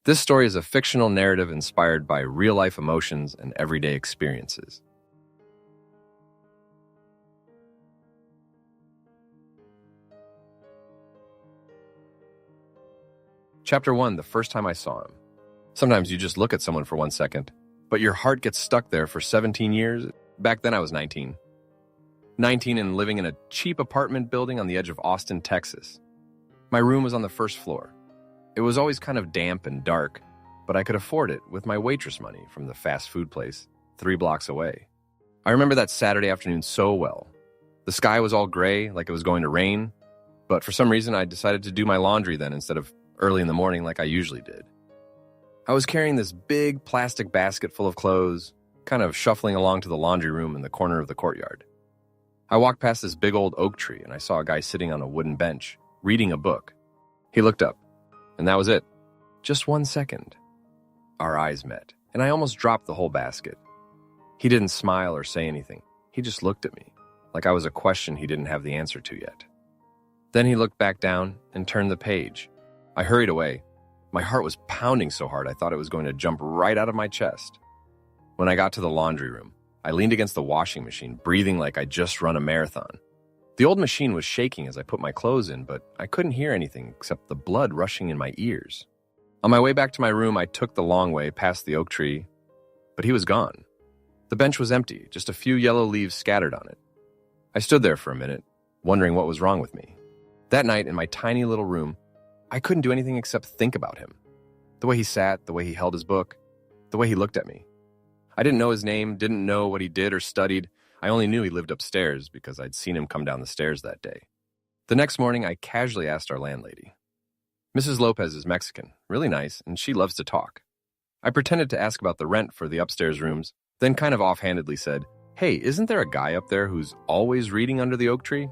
This story is a fictional narrative inspired by real-life emotions and everyday experiences. Chapter 1, the first time I saw him. Sometimes you just look at someone for 1 second, but your heart gets stuck there for 17 years. Back then I was 19. 19 and living in a cheap apartment building on the edge of Austin, Texas. My room was on the first floor. It was always kind of damp and dark, but I could afford it with my waitress money from the fast food place 3 blocks away. I remember that Saturday afternoon so well. The sky was all gray, like it was going to rain, but for some reason I decided to do my laundry then instead of early in the morning like I usually did. I was carrying this big plastic basket full of clothes, kind of shuffling along to the laundry room in the corner of the courtyard. I walked past this big old oak tree and I saw a guy sitting on a wooden bench, reading a book. He looked up, and that was it. Just 1 second. Our eyes met, and I almost dropped the whole basket. He didn't smile or say anything. He just looked at me, like I was a question he didn't have the answer to yet. Then he looked back down and turned the page. I hurried away. My heart was pounding so hard I thought it was going to jump right out of my chest. When I got to the laundry room, I leaned against the washing machine, breathing like I'd just run a marathon. The old machine was shaking as I put my clothes in, but I couldn't hear anything except the blood rushing in my ears. On my way back to my room, I took the long way past the oak tree, but he was gone. The bench was empty, just a few yellow leaves scattered on it. I stood there for a minute, wondering what was wrong with me. That night, in my tiny little room, I couldn't do anything except think about him. The way he sat, the way he held his book, the way he looked at me. I didn't know his name, didn't know what he did or studied. I only knew he lived upstairs because I'd seen him come down the stairs that day. The next morning, I casually asked our landlady. Mrs. Lopez is Mexican, really nice, and she loves to talk. I pretended to ask about the rent for the upstairs rooms, then kind of offhandedly said, "Hey, isn't there a guy up there who's always reading under the oak tree?"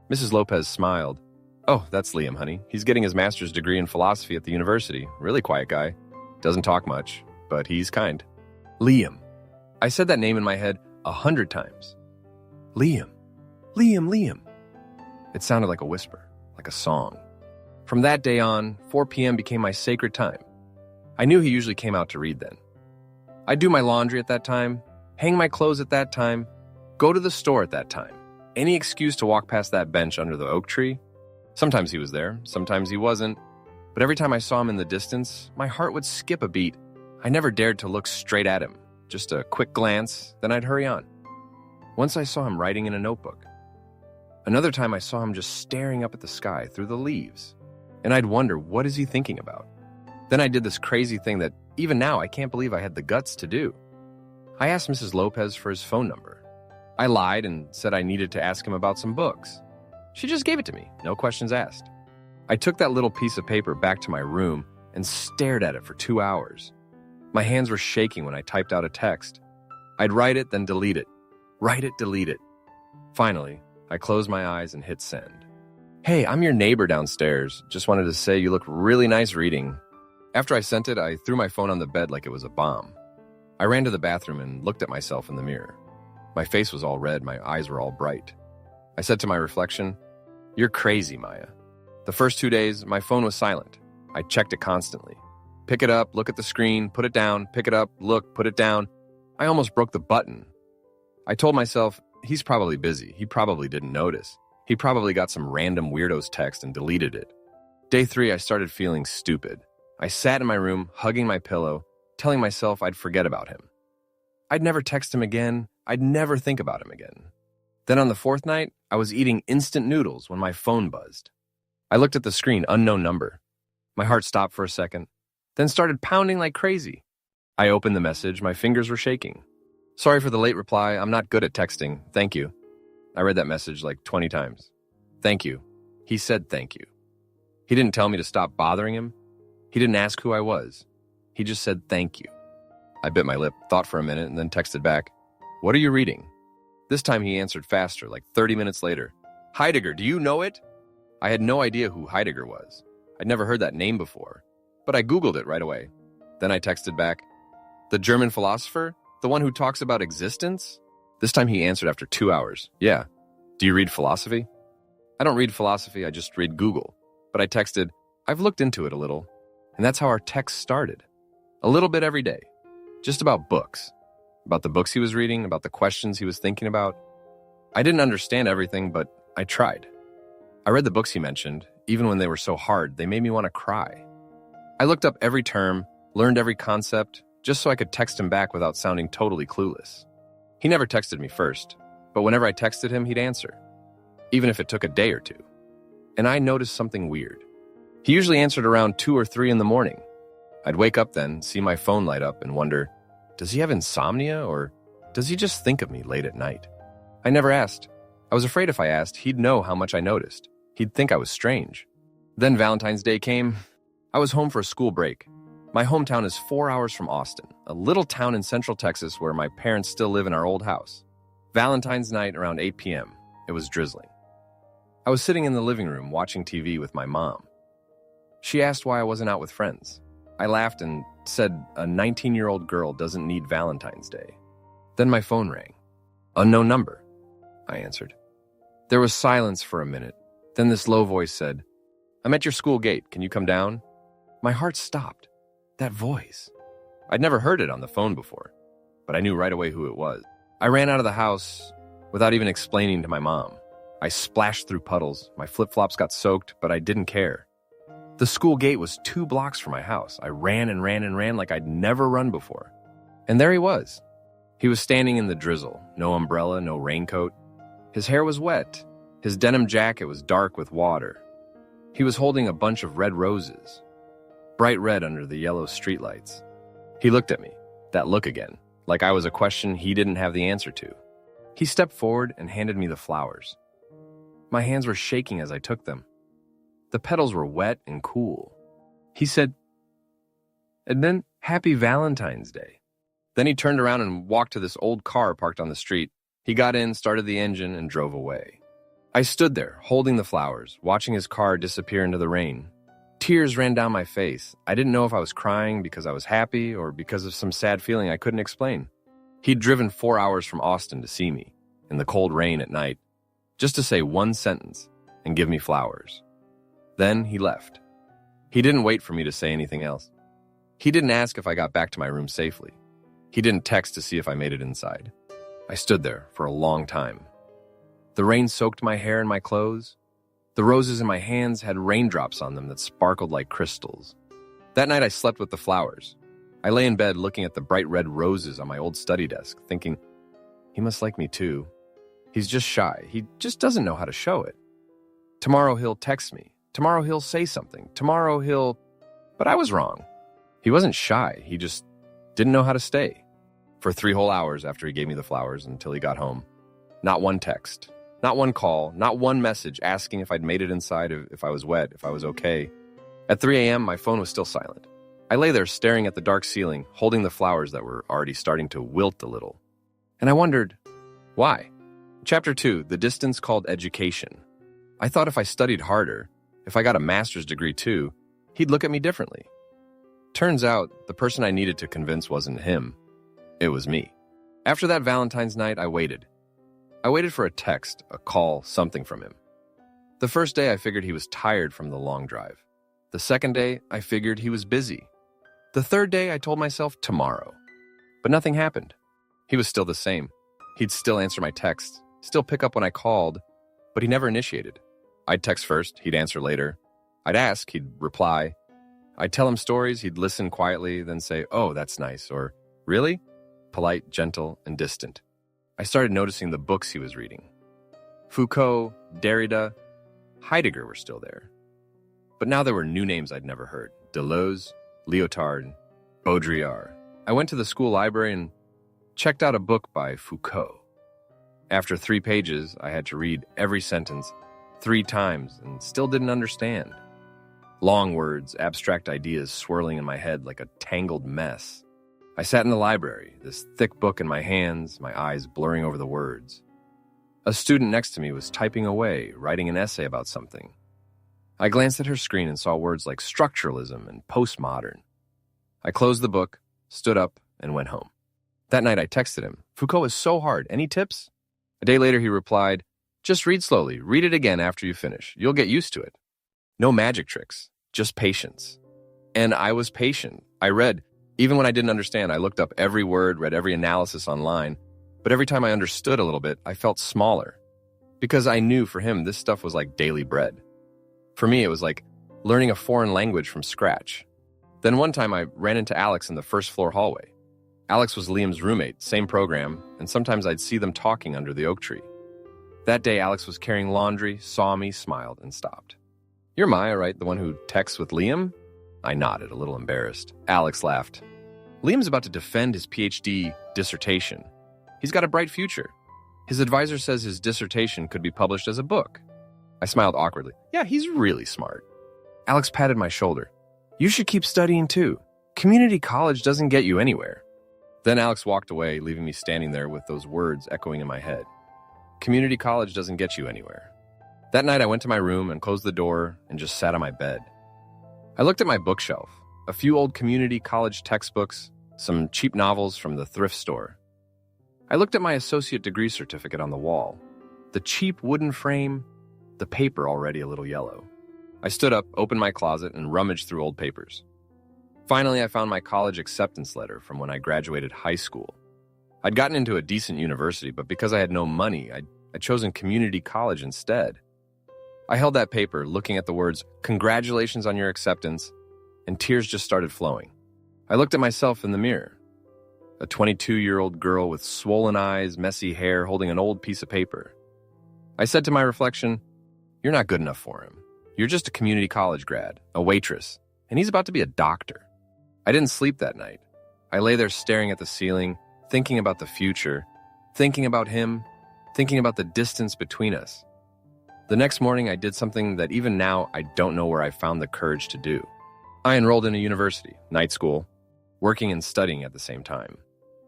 Mrs. Lopez smiled. "Oh, that's Liam, honey. He's getting his master's degree in philosophy at the university. Really quiet guy. Doesn't talk much, but he's kind." Liam. I said that name in my head 100 times. Liam. Liam, Liam. It sounded like a whisper, like a song. From that day on, 4 p.m. became my sacred time. I knew he usually came out to read then. I'd do my laundry at that time, hang my clothes at that time, go to the store at that time. Any excuse to walk past that bench under the oak tree. Sometimes he was there, sometimes he wasn't, but every time I saw him in the distance, my heart would skip a beat. I never dared to look straight at him. Just a quick glance, then I'd hurry on. Once I saw him writing in a notebook. Another time I saw him just staring up at the sky through the leaves. And I'd wonder, what is he thinking about? Then I did this crazy thing that even now I can't believe I had the guts to do. I asked Mrs. Lopez for his phone number. I lied and said I needed to ask him about some books. She just gave it to me, no questions asked. I took that little piece of paper back to my room and stared at it for 2 hours. My hands were shaking when I typed out a text. I'd write it, then delete it. Write it, delete it. Finally, I closed my eyes and hit send. "Hey, I'm your neighbor downstairs. Just wanted to say you look really nice reading." After I sent it, I threw my phone on the bed like it was a bomb. I ran to the bathroom and looked at myself in the mirror. My face was all red, my eyes were all bright. I said to my reflection, "You're crazy, Maya." The first 2 days, my phone was silent. I checked it constantly. Pick it up, look at the screen, put it down, pick it up, look, put it down. I almost broke the button. I told myself, he's probably busy. He probably didn't notice. He probably got some random weirdo's text and deleted it. Day 3, I started feeling stupid. I sat in my room, hugging my pillow, telling myself I'd forget about him. I'd never text him again. I'd never think about him again. Then on the 4th night, I was eating instant noodles when my phone buzzed. I looked at the screen, unknown number. My heart stopped for a second, then started pounding like crazy. I opened the message, my fingers were shaking. "Sorry for the late reply, I'm not good at texting, thank you." I read that message like 20 times. Thank you. He said thank you. He didn't tell me to stop bothering him. He didn't ask who I was. He just said thank you. I bit my lip, thought for a minute, and then texted back, "What are you reading?" This time he answered faster, like 30 minutes later. "Heidegger, do you know it?" I had no idea who Heidegger was. I'd never heard that name before, but I Googled it right away. Then I texted back, "The German philosopher? The one who talks about existence?" This time he answered after 2 hours. "Yeah. Do you read philosophy?" "I don't read philosophy, I just read Google." But I texted, "I've looked into it a little. And that's how our texts started. A little bit every day. Just about books. About the books he was reading, about the questions he was thinking about. I didn't understand everything, but I tried. I read the books he mentioned. Even when they were so hard, they made me want to cry. I looked up every term, learned every concept, just so I could text him back without sounding totally clueless. He never texted me first, but whenever I texted him, he'd answer, even if it took a day or two. And I noticed something weird. He usually answered around 2 or 3 in the morning. I'd wake up then, see my phone light up, and wonder, does he have insomnia, or does he just think of me late at night? I never asked. I was afraid if I asked, he'd know how much I noticed. He'd think I was strange. Then Valentine's Day came. I was home for a school break. My hometown is 4 hours from Austin, a little town in central Texas where my parents still live in our old house. Valentine's night around 8 p.m. It was drizzling. I was sitting in the living room watching TV with my mom. She asked why I wasn't out with friends. I laughed and said a 19-year-old girl doesn't need Valentine's Day. Then my phone rang. Unknown number, I answered. There was silence for a minute. Then this low voice said, I'm at your school gate. Can you come down? My heart stopped. That voice. I'd never heard it on the phone before, but I knew right away who it was. I ran out of the house without even explaining to my mom. I splashed through puddles. My flip-flops got soaked, but I didn't care. The school gate was 2 blocks from my house. I ran and ran and ran like I'd never run before. And there he was. He was standing in the drizzle. No umbrella, no raincoat. His hair was wet. His denim jacket was dark with water. He was holding a bunch of red roses, bright red under the yellow streetlights. He looked at me, that look again, like I was a question he didn't have the answer to. He stepped forward and handed me the flowers. My hands were shaking as I took them. The petals were wet and cool. He said, and then Happy Valentine's Day. Then he turned around and walked to this old car parked on the street. He got in, started the engine, and drove away. I stood there, holding the flowers, watching his car disappear into the rain. Tears ran down my face. I didn't know if I was crying because I was happy or because of some sad feeling I couldn't explain. He'd driven 4 hours from Austin to see me, in the cold rain at night, just to say one sentence and give me flowers. Then he left. He didn't wait for me to say anything else. He didn't ask if I got back to my room safely. He didn't text to see if I made it inside. I stood there for a long time. The rain soaked my hair and my clothes. The roses in my hands had raindrops on them that sparkled like crystals. That night I slept with the flowers. I lay in bed looking at the bright red roses on my old study desk, thinking, he must like me too. He's just shy. He just doesn't know how to show it. Tomorrow he'll text me. Tomorrow he'll say something. Tomorrow he'll... But I was wrong. He wasn't shy. He just didn't know how to stay. For 3 whole hours after he gave me the flowers until he got home. Not one text. Not one call. Not one message asking if I'd made it inside, if I was wet, if I was okay. At 3 a.m., my phone was still silent. I lay there staring at the dark ceiling, holding the flowers that were already starting to wilt a little. And I wondered, why? Chapter 2, The Distance Called Education. I thought if I studied harder, if I got a master's degree too, he'd look at me differently. Turns out, the person I needed to convince wasn't him. It was me. After that Valentine's night, I waited. I waited for a text, a call, something from him. The first day, I figured he was tired from the long drive. The second day, I figured he was busy. The third day, I told myself tomorrow. But nothing happened. He was still the same. He'd still answer my texts, still pick up when I called, but he never initiated. I'd text first, he'd answer later. I'd ask, he'd reply. I'd tell him stories, he'd listen quietly, then say, oh, that's nice, or really? Polite, gentle, and distant. I started noticing the books he was reading. Foucault, Derrida, Heidegger were still there. But now there were new names I'd never heard. Deleuze, Lyotard, Baudrillard. I went to the school library and checked out a book by Foucault. After 3 pages, I had to read every sentence 3 times and still didn't understand. Long words, abstract ideas swirling in my head like a tangled mess. I sat in the library, this thick book in my hands, my eyes blurring over the words. A student next to me was typing away, writing an essay about something. I glanced at her screen and saw words like structuralism and postmodern. I closed the book, stood up, and went home. That night I texted him, Foucault is so hard, any tips? A day later he replied, just read slowly, read it again after you finish. You'll get used to it. No magic tricks, just patience. And I was patient. I read. Even when I didn't understand, I looked up every word, read every analysis online. But every time I understood a little bit, I felt smaller. Because I knew for him, this stuff was like daily bread. For me, it was like learning a foreign language from scratch. Then one time I ran into Alex in the first floor hallway. Alex was Liam's roommate, same program, and sometimes I'd see them talking under the oak tree. That day, Alex was carrying laundry, saw me, smiled, and stopped. "You're Maya, right? The one who texts with Liam?" I nodded, a little embarrassed. Alex laughed. "Liam's about to defend his PhD dissertation. He's got a bright future. His advisor says his dissertation could be published as a book." I smiled awkwardly. "Yeah, he's really smart." Alex patted my shoulder. "You should keep studying too. Community college doesn't get you anywhere." Then Alex walked away, leaving me standing there with those words echoing in my head. Community college doesn't get you anywhere. That night I went to my room and closed the door and just sat on my bed. I looked at my bookshelf, a few old community college textbooks, some cheap novels from the thrift store. I looked at my associate degree certificate on the wall, the cheap wooden frame, the paper already a little yellow. I stood up, opened my closet, and rummaged through old papers. Finally, I found my college acceptance letter from when I graduated high school. I'd gotten into a decent university, but because I had no money, I'd chosen community college instead. I held that paper, looking at the words, "Congratulations on your acceptance," and tears just started flowing. I looked at myself in the mirror. A 22-year-old girl with swollen eyes, messy hair, holding an old piece of paper. I said to my reflection, "You're not good enough for him. You're just a community college grad, a waitress, and he's about to be a doctor." I didn't sleep that night. I lay there staring at the ceiling, thinking about the future, thinking about him, thinking about the distance between us. The next morning, I did something that even now I don't know where I found the courage to do. I enrolled in a university, night school, working and studying at the same time.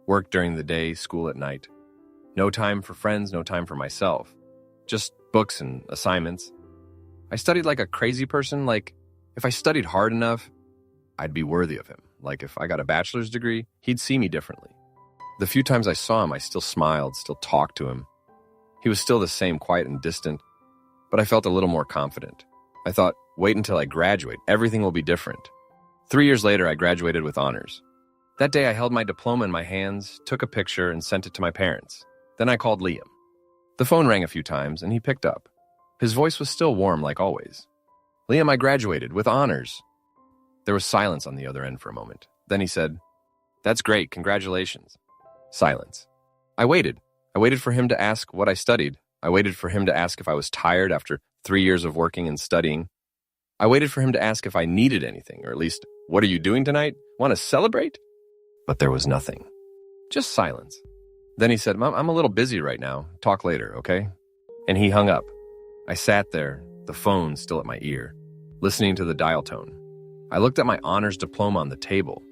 Work during the day, school at night. No time for friends, no time for myself. Just books and assignments. I studied like a crazy person, like if I studied hard enough, I'd be worthy of him. Like if I got a bachelor's degree, he'd see me differently. The few times I saw him, I still smiled, still talked to him. He was still the same, quiet and distant, but I felt a little more confident. I thought, wait until I graduate, everything will be different. 3 years later, I graduated with honors. That day, I held my diploma in my hands, took a picture, and sent it to my parents. Then I called Liam. The phone rang a few times, and he picked up. His voice was still warm, like always. "Liam, I graduated with honors." There was silence on the other end for a moment. Then he said, "That's great, congratulations." Silence. I waited. I waited for him to ask what I studied. I waited for him to ask if I was tired after 3 years of working and studying. I waited for him to ask if I needed anything, or at least, "What are you doing tonight? Want to celebrate?" But there was nothing. Just silence. Then he said, I'm a little busy right now. Talk later, okay?" And he hung up. I sat there, the phone still at my ear, listening to the dial tone. I looked at my honors diploma on the table.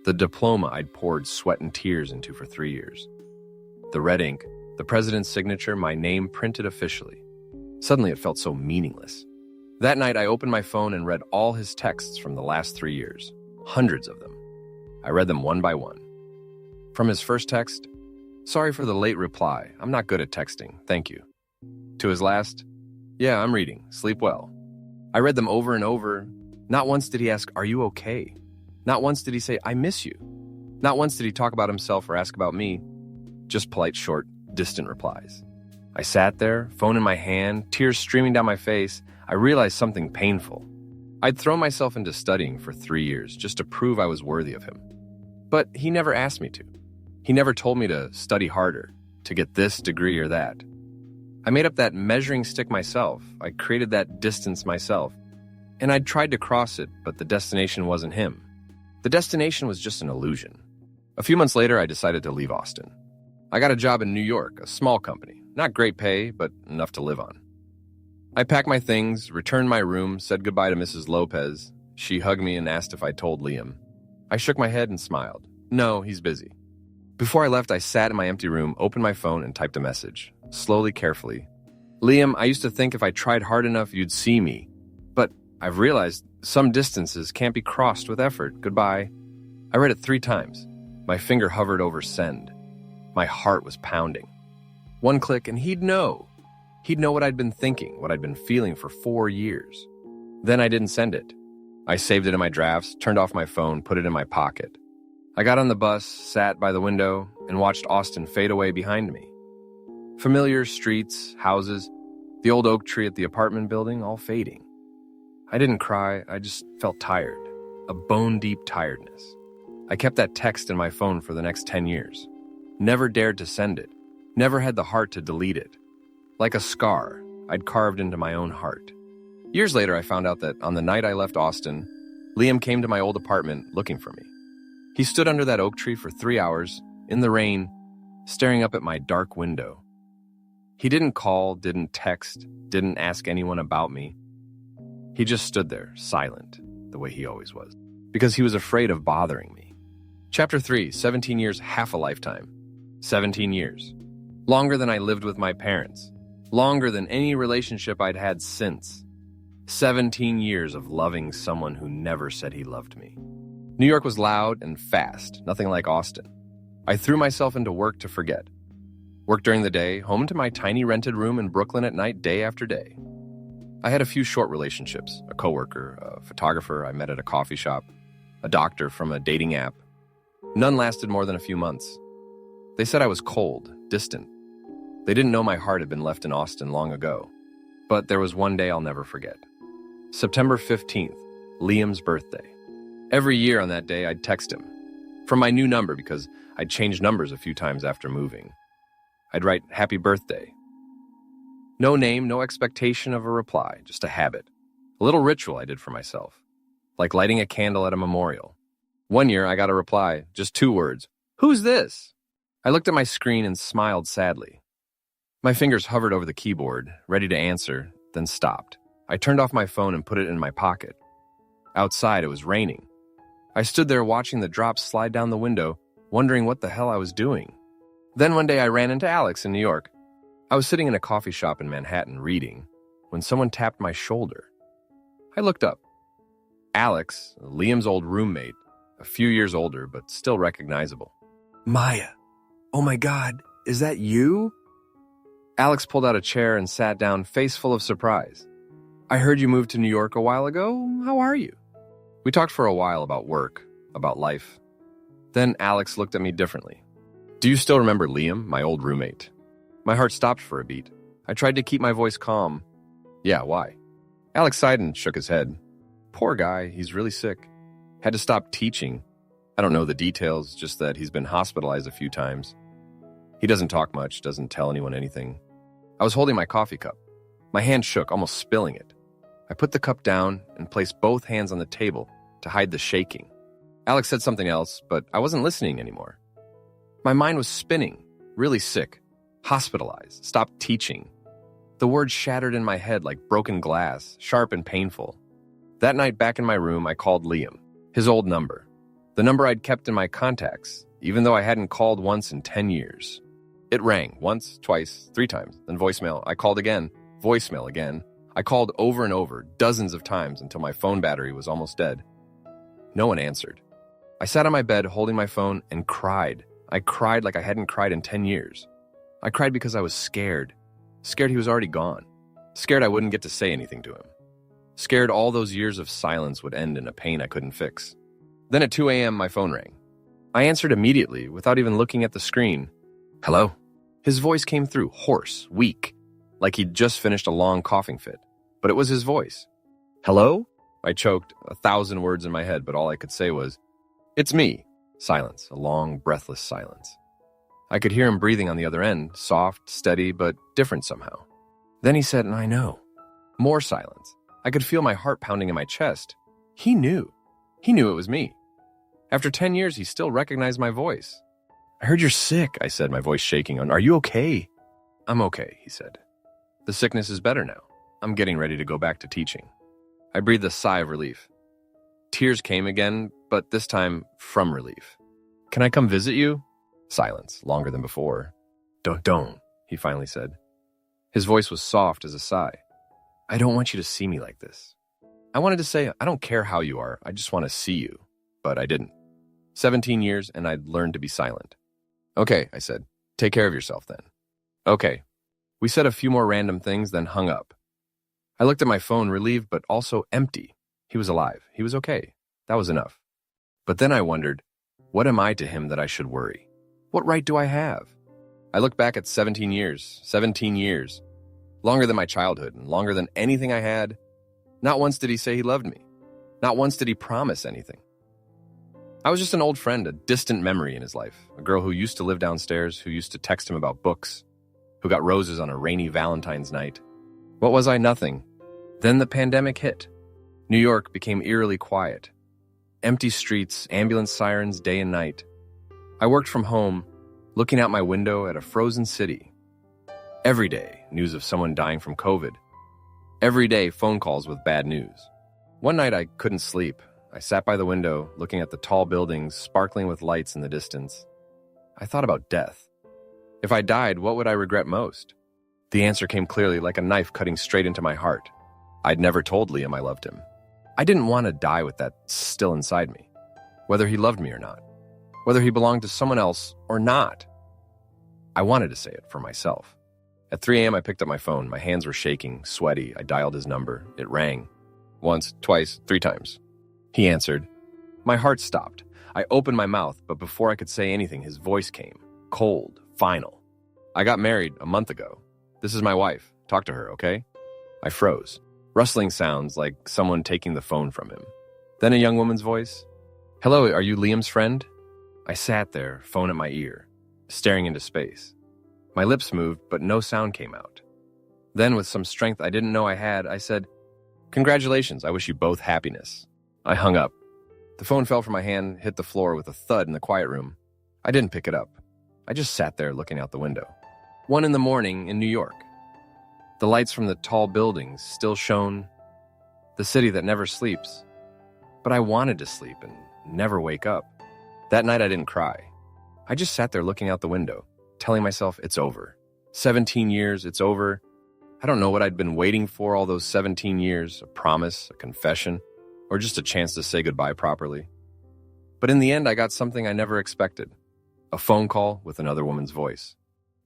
The diploma I'd poured sweat and tears into for 3 years. The red ink, the president's signature, my name printed officially. Suddenly it felt so meaningless. That night I opened my phone and read all his texts from the last 3 years. Hundreds of them. I read them one by one. From his first text, "Sorry for the late reply. I'm not good at texting. Thank you." To his last, "Yeah, I'm reading. Sleep well." I read them over and over. Not once did he ask, "Are you okay?" Not once did he say, "I miss you." Not once did he talk about himself or ask about me. Just polite, short, distant replies. I sat there, phone in my hand, tears streaming down my face. I realized something painful. I'd thrown myself into studying for 3 years just to prove I was worthy of him. But he never asked me to. He never told me to study harder, to get this degree or that. I made up that measuring stick myself. I created that distance myself. And I'd tried to cross it, but the destination wasn't him. The destination was just an illusion. A few months later, I decided to leave Austin. I got a job in New York, a small company. Not great pay, but enough to live on. I packed my things, returned my room, said goodbye to Mrs. Lopez. She hugged me and asked if I told Liam. I shook my head and smiled. No, he's busy. Before I left, I sat in my empty room, opened my phone, and typed a message. Slowly, carefully. "Liam, I used to think if I tried hard enough, you'd see me. But I've realized some distances can't be crossed with effort. Goodbye." I read it 3 times. My finger hovered over send. My heart was pounding. One click, and he'd know. He'd know what I'd been thinking, what I'd been feeling for 4 years. Then I didn't send it. I saved it in my drafts, turned off my phone, put it in my pocket. I got on the bus, sat by the window, and watched Austin fade away behind me. Familiar streets, houses, the old oak tree at the apartment building, all fading. I didn't cry, I just felt tired, a bone-deep tiredness. I kept that text in my phone for the next 10 years. Never dared to send it, never had the heart to delete it. Like a scar I'd carved into my own heart. Years later, I found out that on the night I left Austin, Liam came to my old apartment looking for me. He stood under that oak tree for 3 hours, in the rain, staring up at my dark window. He didn't call, didn't text, didn't ask anyone about me. He just stood there, silent, the way he always was, because he was afraid of bothering me. Chapter 3, 17 years, half a lifetime. 17 years. Longer than I lived with my parents. Longer than any relationship I'd had since. 17 years of loving someone who never said he loved me. New York was loud and fast, nothing like Austin. I threw myself into work to forget. Worked during the day, home to my tiny rented room in Brooklyn at night, day after day. I had a few short relationships, a coworker, a photographer I met at a coffee shop, a doctor from a dating app. None lasted more than a few months. They said I was cold, distant. They didn't know my heart had been left in Austin long ago. But there was one day I'll never forget. September 15th, Liam's birthday. Every year on that day, I'd text him. From my new number because I'd changed numbers a few times after moving. I'd write, "Happy birthday." No name, no expectation of a reply, just a habit. A little ritual I did for myself. Like lighting a candle at a memorial. One year, I got a reply, just 2 words. "Who's this?" I looked at my screen and smiled sadly. My fingers hovered over the keyboard, ready to answer, then stopped. I turned off my phone and put it in my pocket. Outside, it was raining. I stood there watching the drops slide down the window, wondering what the hell I was doing. Then one day I ran into Alex in New York. I was sitting in a coffee shop in Manhattan reading when someone tapped my shoulder. I looked up. Alex, Liam's old roommate, a few years older but still recognizable. "Maya, oh my God, is that you?" Alex pulled out a chair and sat down, face full of surprise. "I heard you moved to New York a while ago. How are you?" We talked for a while about work, about life. Then Alex looked at me differently. "Do you still remember Liam, my old roommate?" My heart stopped for a beat. I tried to keep my voice calm. "Yeah, why?" Alex sighed and shook his head. "Poor guy, he's really sick. Had to stop teaching. I don't know the details, just that he's been hospitalized a few times. He doesn't talk much, doesn't tell anyone anything." I was holding my coffee cup. My hand shook, almost spilling it. I put the cup down and placed both hands on the table to hide the shaking. Alex said something else, but I wasn't listening anymore. My mind was spinning, really sick, hospitalized, stopped teaching. The words shattered in my head like broken glass, sharp and painful. That night back in my room, I called Liam, his old number, the number I'd kept in my contacts, even though I hadn't called once in 10 years. It rang once, twice, 3 times, then voicemail. I called again, voicemail again. I called over and over, dozens of times until my phone battery was almost dead. No one answered. I sat on my bed holding my phone and cried. I cried like I hadn't cried in 10 years. I cried because I was scared. Scared he was already gone. Scared I wouldn't get to say anything to him. Scared all those years of silence would end in a pain I couldn't fix. Then at 2 a.m. my phone rang. I answered immediately without even looking at the screen. "Hello?" His voice came through, hoarse, weak, like he'd just finished a long coughing fit. But it was his voice. "Hello?" I choked, 1,000 words in my head, but all I could say was, "It's me." Silence, a long, breathless silence. I could hear him breathing on the other end, soft, steady, but different somehow. Then he said, "I know." More silence. I could feel my heart pounding in my chest. He knew. He knew it was me. After 10 years, he still recognized my voice. "I heard you're sick," I said, my voice shaking. "Are you okay?" "I'm okay," he said. "The sickness is better now. I'm getting ready to go back to teaching." I breathed a sigh of relief. Tears came again, but this time from relief. "Can I come visit you?" Silence, longer than before. Don't, he finally said. His voice was soft as a sigh. "I don't want you to see me like this." I wanted to say, "I don't care how you are, I just want to see you." But I didn't. 17 years and I'd learned to be silent. "Okay," I said. "Take care of yourself then." "Okay." We said a few more random things, then hung up. I looked at my phone, relieved but also empty. He was alive. He was okay. That was enough. But then I wondered, what am I to him that I should worry? What right do I have? I look back at 17 years, longer than my childhood and longer than anything I had. Not once did he say he loved me. Not once did he promise anything. I was just an old friend, a distant memory in his life, a girl who used to live downstairs, who used to text him about books, who got roses on a rainy Valentine's night. What was I? Nothing. Then the pandemic hit. New York became eerily quiet. Empty streets, ambulance sirens day and night. I worked from home, looking out my window at a frozen city. Every day, news of someone dying from COVID. Every day, phone calls with bad news. One night, I couldn't sleep. I sat by the window, looking at the tall buildings sparkling with lights in the distance. I thought about death. If I died, what would I regret most? The answer came clearly, like a knife cutting straight into my heart. I'd never told Liam I loved him. I didn't want to die with that still inside me, whether he loved me or not, whether he belonged to someone else or not. I wanted to say it for myself. At 3 a.m., I picked up my phone. My hands were shaking, sweaty. I dialed his number. It rang. Once, twice, 3 times. He answered. My heart stopped. I opened my mouth, but before I could say anything, his voice came. Cold, final. I got married a month ago. This is my wife. Talk to her, okay? I froze. Rustling sounds like someone taking the phone from him. Then a young woman's voice. Hello, are you Liam's friend? I sat there, phone at my ear, staring into space. My lips moved, but no sound came out. Then, with some strength I didn't know I had, I said, Congratulations, I wish you both happiness. I hung up. The phone fell from my hand, hit the floor with a thud in the quiet room. I didn't pick it up. I just sat there looking out the window. 1 a.m. in New York. The lights from the tall buildings still shone. The city that never sleeps. But I wanted to sleep and never wake up. That night I didn't cry. I just sat there looking out the window, telling myself it's over. 17 years, it's over. I don't know what I'd been waiting for all those 17 years, a promise, a confession, or just a chance to say goodbye properly. But in the end, I got something I never expected. A phone call with another woman's voice.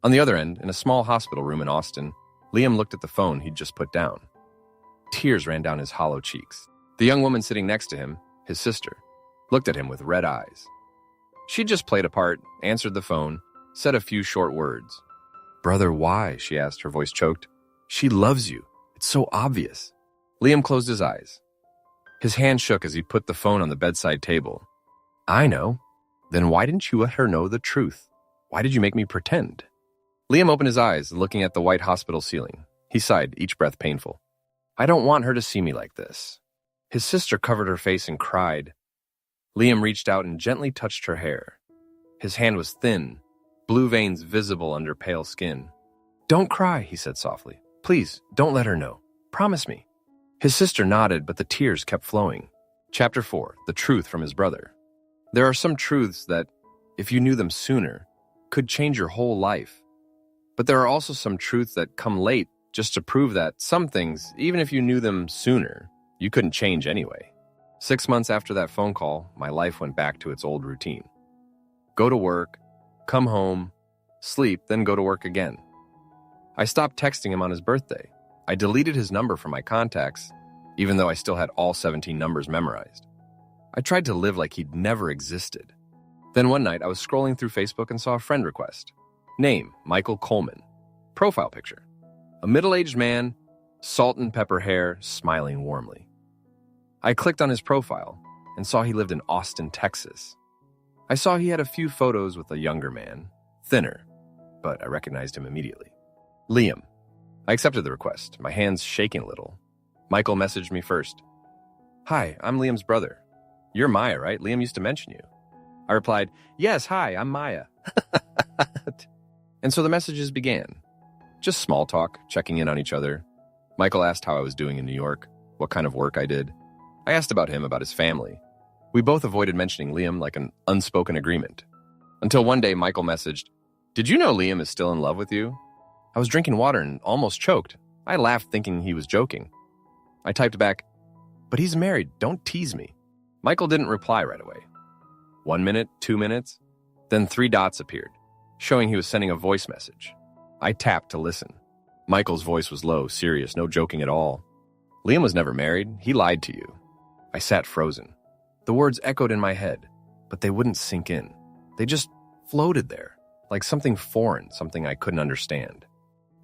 On the other end, in a small hospital room in Austin, Liam looked at the phone he'd just put down. Tears ran down his hollow cheeks. The young woman sitting next to him, his sister, looked at him with red eyes. She'd just played a part, answered the phone, said a few short words. Brother, why? She asked, her voice choked. She loves you. It's so obvious. Liam closed his eyes. His hand shook as he put the phone on the bedside table. I know. Then why didn't you let her know the truth? Why did you make me pretend? Liam opened his eyes, looking at the white hospital ceiling. He sighed, each breath painful. I don't want her to see me like this. His sister covered her face and cried. Liam reached out and gently touched her hair. His hand was thin, blue veins visible under pale skin. Don't cry, he said softly. Please, don't let her know. Promise me. His sister nodded, but the tears kept flowing. Chapter 4, The Truth from His Brother. There are some truths that, if you knew them sooner, could change your whole life. But there are also some truths that come late just to prove that some things, even if you knew them sooner, you couldn't change anyway. 6 months after that phone call, my life went back to its old routine. Go to work, come home, sleep, then go to work again. I stopped texting him on his birthday. I deleted his number from my contacts, even though I still had all 17 numbers memorized. I tried to live like he'd never existed. Then one night, I was scrolling through Facebook and saw a friend request. Name, Michael Coleman. Profile picture. A middle-aged man, salt and pepper hair, smiling warmly. I clicked on his profile and saw he lived in Austin, Texas. I saw he had a few photos with a younger man, thinner, but I recognized him immediately. Liam. I accepted the request, my hands shaking a little. Michael messaged me first. Hi, I'm Liam's brother. You're Maya, right? Liam used to mention you. I replied, Yes, hi, I'm Maya. And so the messages began. Just small talk, checking in on each other. Michael asked how I was doing in New York, what kind of work I did. I asked about him, about his family. We both avoided mentioning Liam like an unspoken agreement. Until one day, Michael messaged, Did you know Liam is still in love with you? I was drinking water and almost choked. I laughed thinking he was joking. I typed back, But he's married, don't tease me. Michael didn't reply right away. 1 minute, 2 minutes, then 3 dots appeared, showing he was sending a voice message. I tapped to listen. Michael's voice was low, serious, no joking at all. Liam was never married. He lied to you. I sat frozen. The words echoed in my head, but they wouldn't sink in. They just floated there, like something foreign, something I couldn't understand.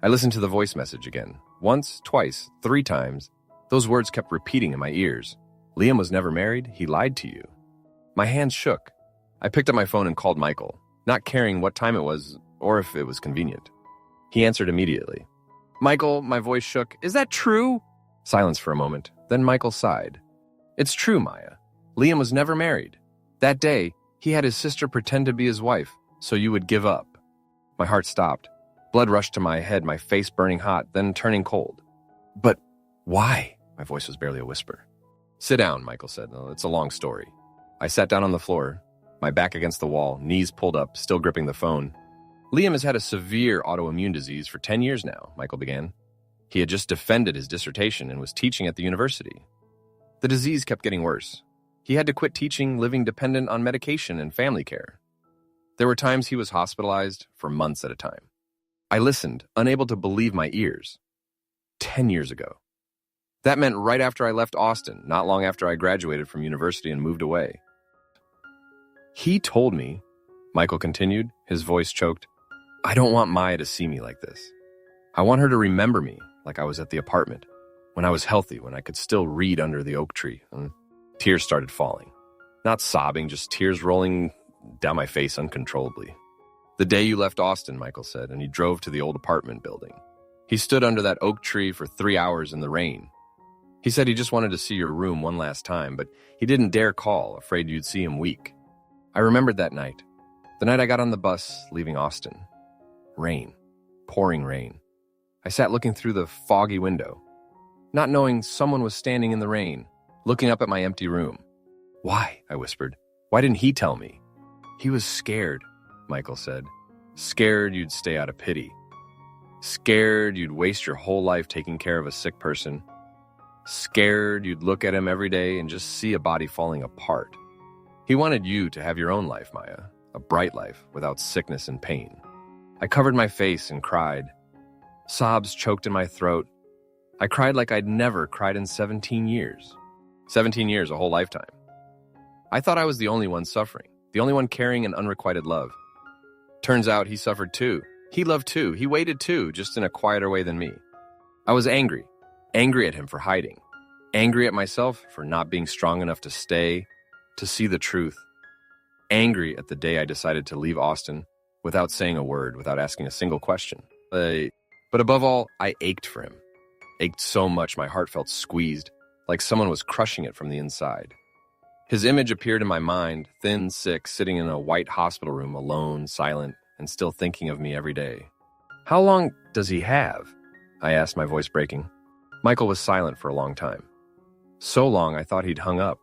I listened to the voice message again. Once, twice, 3 times. Those words kept repeating in my ears. Liam was never married. He lied to you. My hands shook. I picked up my phone and called Michael, not caring what time it was or if it was convenient. He answered immediately. Michael, my voice shook. Is that true? Silence for a moment. Then Michael sighed. It's true, Maya. Liam was never married. That day, he had his sister pretend to be his wife, so you would give up. My heart stopped. Blood rushed to my head, my face burning hot, then turning cold. But why? My voice was barely a whisper. Sit down, Michael said. Oh, it's a long story. I sat down on the floor, my back against the wall, knees pulled up, still gripping the phone. Liam has had a severe autoimmune disease for 10 years now, Michael began. He had just defended his dissertation and was teaching at the university. The disease kept getting worse. He had to quit teaching, living dependent on medication and family care. There were times he was hospitalized for months at a time. I listened, unable to believe my ears. 10 years ago. That meant right after I left Austin, not long after I graduated from university and moved away. He told me, Michael continued, his voice choked, I don't want Maya to see me like this. I want her to remember me like I was at the apartment, when I was healthy, when I could still read under the oak tree. Tears started falling. Not sobbing, just tears rolling down my face uncontrollably. The day you left Austin, Michael said, and he drove to the old apartment building. He stood under that oak tree for 3 hours in the rain. He said he just wanted to see your room one last time, but he didn't dare call, afraid you'd see him weak. I remembered that night, the night I got on the bus leaving Austin. Rain, pouring rain. I sat looking through the foggy window, not knowing someone was standing in the rain, looking up at my empty room. Why? I whispered. Why didn't he tell me? He was scared, Michael said. Scared you'd stay out of pity. Scared you'd waste your whole life taking care of a sick person. Scared you'd look at him every day and just see a body falling apart. He wanted you to have your own life, Maya, a bright life without sickness and pain. I covered my face and cried. Sobs choked in my throat. I cried like I'd never cried in 17 years. 17 years, a whole lifetime. I thought I was the only one suffering, the only one carrying an unrequited love. Turns out he suffered too. He loved too. He waited too, just in a quieter way than me. I was angry at him for hiding, angry at myself for not being strong enough to stay, to see the truth, angry at the day I decided to leave Austin without saying a word, without asking a single question. But above all, I ached for him. Ached so much my heart felt squeezed, like someone was crushing it from the inside. His image appeared in my mind, thin, sick, sitting in a white hospital room, alone, silent, and still thinking of me every day. How long does he have? I asked, my voice breaking. Michael was silent for a long time. So long I thought he'd hung up.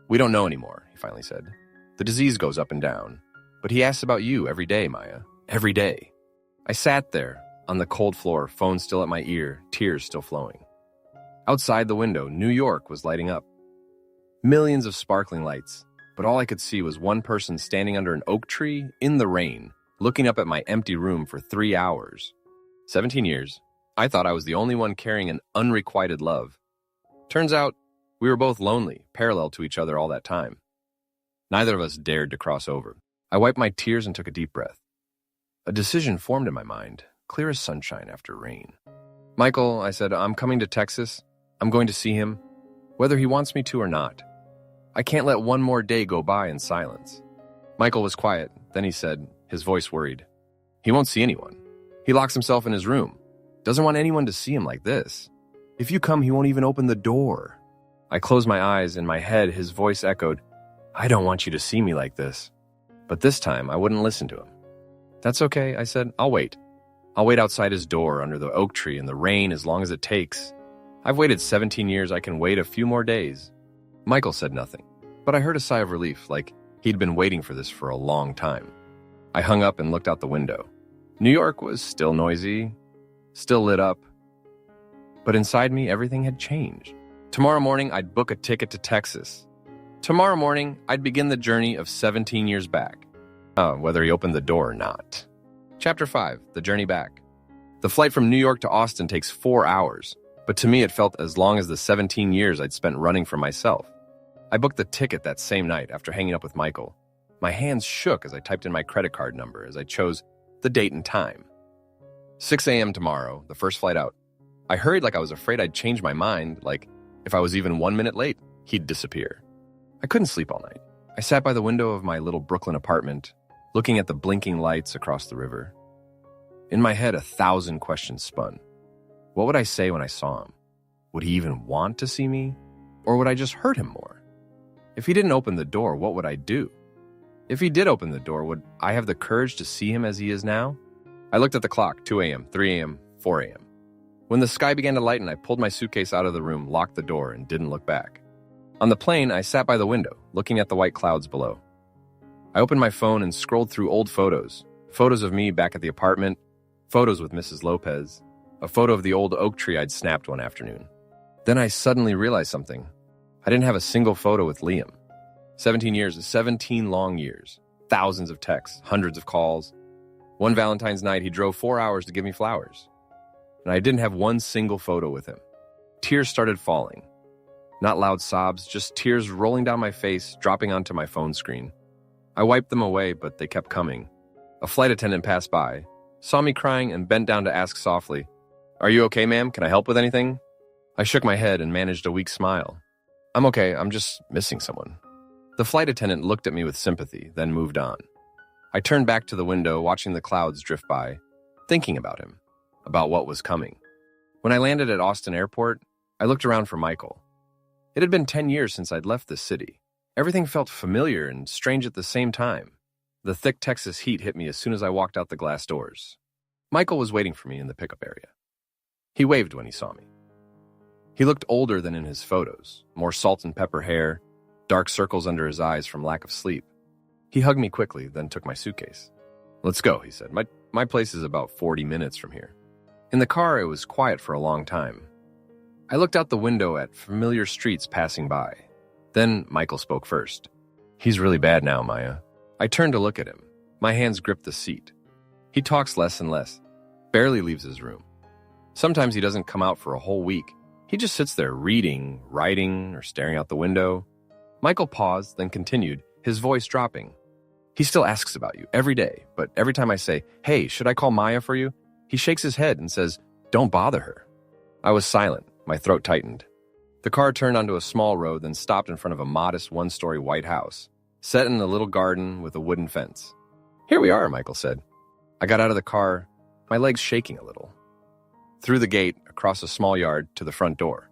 We don't know anymore, he finally said. The disease goes up and down. But he asks about you every day, Maya. Every day. I sat there, on the cold floor, phone still at my ear, tears still flowing. Outside the window, New York was lighting up. Millions of sparkling lights, but all I could see was one person standing under an oak tree in the rain, looking up at my empty room for 3 hours. 17 years. I thought I was the only one carrying an unrequited love. Turns out, we were both lonely, parallel to each other all that time. Neither of us dared to cross over. I wiped my tears and took a deep breath. A decision formed in my mind, clear as sunshine after rain. Michael, I said, I'm coming to Texas. I'm going to see him, whether he wants me to or not. I can't let one more day go by in silence. Michael was quiet. Then he said, his voice worried, he won't see anyone. He locks himself in his room. Doesn't want anyone to see him like this. If you come, he won't even open the door. I closed my eyes. In my head, his voice echoed, I don't want you to see me like this. But this time, I wouldn't listen to him. That's okay, I said. I'll wait. I'll wait outside his door under the oak tree in the rain as long as it takes. I've waited 17 years. I can wait a few more days. Michael said nothing, but I heard a sigh of relief, like he'd been waiting for this for a long time. I hung up and looked out the window. New York was still noisy, still lit up. But inside me, everything had changed. Tomorrow morning, I'd book a ticket to Texas. Tomorrow morning, I'd begin the journey of 17 years back. Whether he opened the door or not. Chapter 5, The Journey Back. The flight from New York to Austin takes 4 hours, but to me it felt as long as the 17 years I'd spent running from myself. I booked the ticket that same night after hanging up with Michael. My hands shook as I typed in my credit card number as I chose the date and time. 6 a.m. tomorrow, the first flight out. I hurried like I was afraid I'd change my mind, like if I was even 1 minute late, he'd disappear. I couldn't sleep all night. I sat by the window of my little Brooklyn apartment, looking at the blinking lights across the river. In my head, 1,000 questions spun. What would I say when I saw him? Would he even want to see me? Or would I just hurt him more? If he didn't open the door, what would I do? If he did open the door, would I have the courage to see him as he is now? I looked at the clock, 2 a.m., 3 a.m., 4 a.m. When the sky began to lighten, I pulled my suitcase out of the room, locked the door, and didn't look back. On the plane, I sat by the window, looking at the white clouds below. I opened my phone and scrolled through old photos. Photos of me back at the apartment, photos with Mrs. Lopez, a photo of the old oak tree I'd snapped one afternoon. Then I suddenly realized something. I didn't have a single photo with Liam. 17 years is 17 long years. Thousands of texts, hundreds of calls. One Valentine's night, he drove 4 hours to give me flowers. And I didn't have one single photo with him. Tears started falling. Not loud sobs, just tears rolling down my face, dropping onto my phone screen. I wiped them away, but they kept coming. A flight attendant passed by, saw me crying, and bent down to ask softly, "Are you okay, ma'am? Can I help with anything?" I shook my head and managed a weak smile. "I'm okay, I'm just missing someone." The flight attendant looked at me with sympathy, then moved on. I turned back to the window, watching the clouds drift by, thinking about him, about what was coming. When I landed at Austin Airport, I looked around for Michael. It had been 10 years since I'd left the city. Everything felt familiar and strange at the same time. The thick Texas heat hit me as soon as I walked out the glass doors. Michael was waiting for me in the pickup area. He waved when he saw me. He looked older than in his photos, more salt and pepper hair, dark circles under his eyes from lack of sleep. He hugged me quickly, then took my suitcase. "Let's go," he said. My place is about 40 minutes from here." In the car, it was quiet for a long time. I looked out the window at familiar streets passing by. Then Michael spoke first. "He's really bad now, Maya." I turned to look at him. My hands gripped the seat. He talks less and less, barely leaves his room. Sometimes he doesn't come out for a whole week. He just sits there reading, writing, or staring out the window. Michael paused, then continued, his voice dropping. "He still asks about you every day, but every time I say, 'Hey, should I call Maya for you?' he shakes his head and says, 'Don't bother her.'" I was silent. My throat tightened. The car turned onto a small road, then stopped in front of a modest one-story white house, set in a little garden with a wooden fence. "Here we are," Michael said. I got out of the car, my legs shaking a little. Through the gate, across a small yard, to the front door.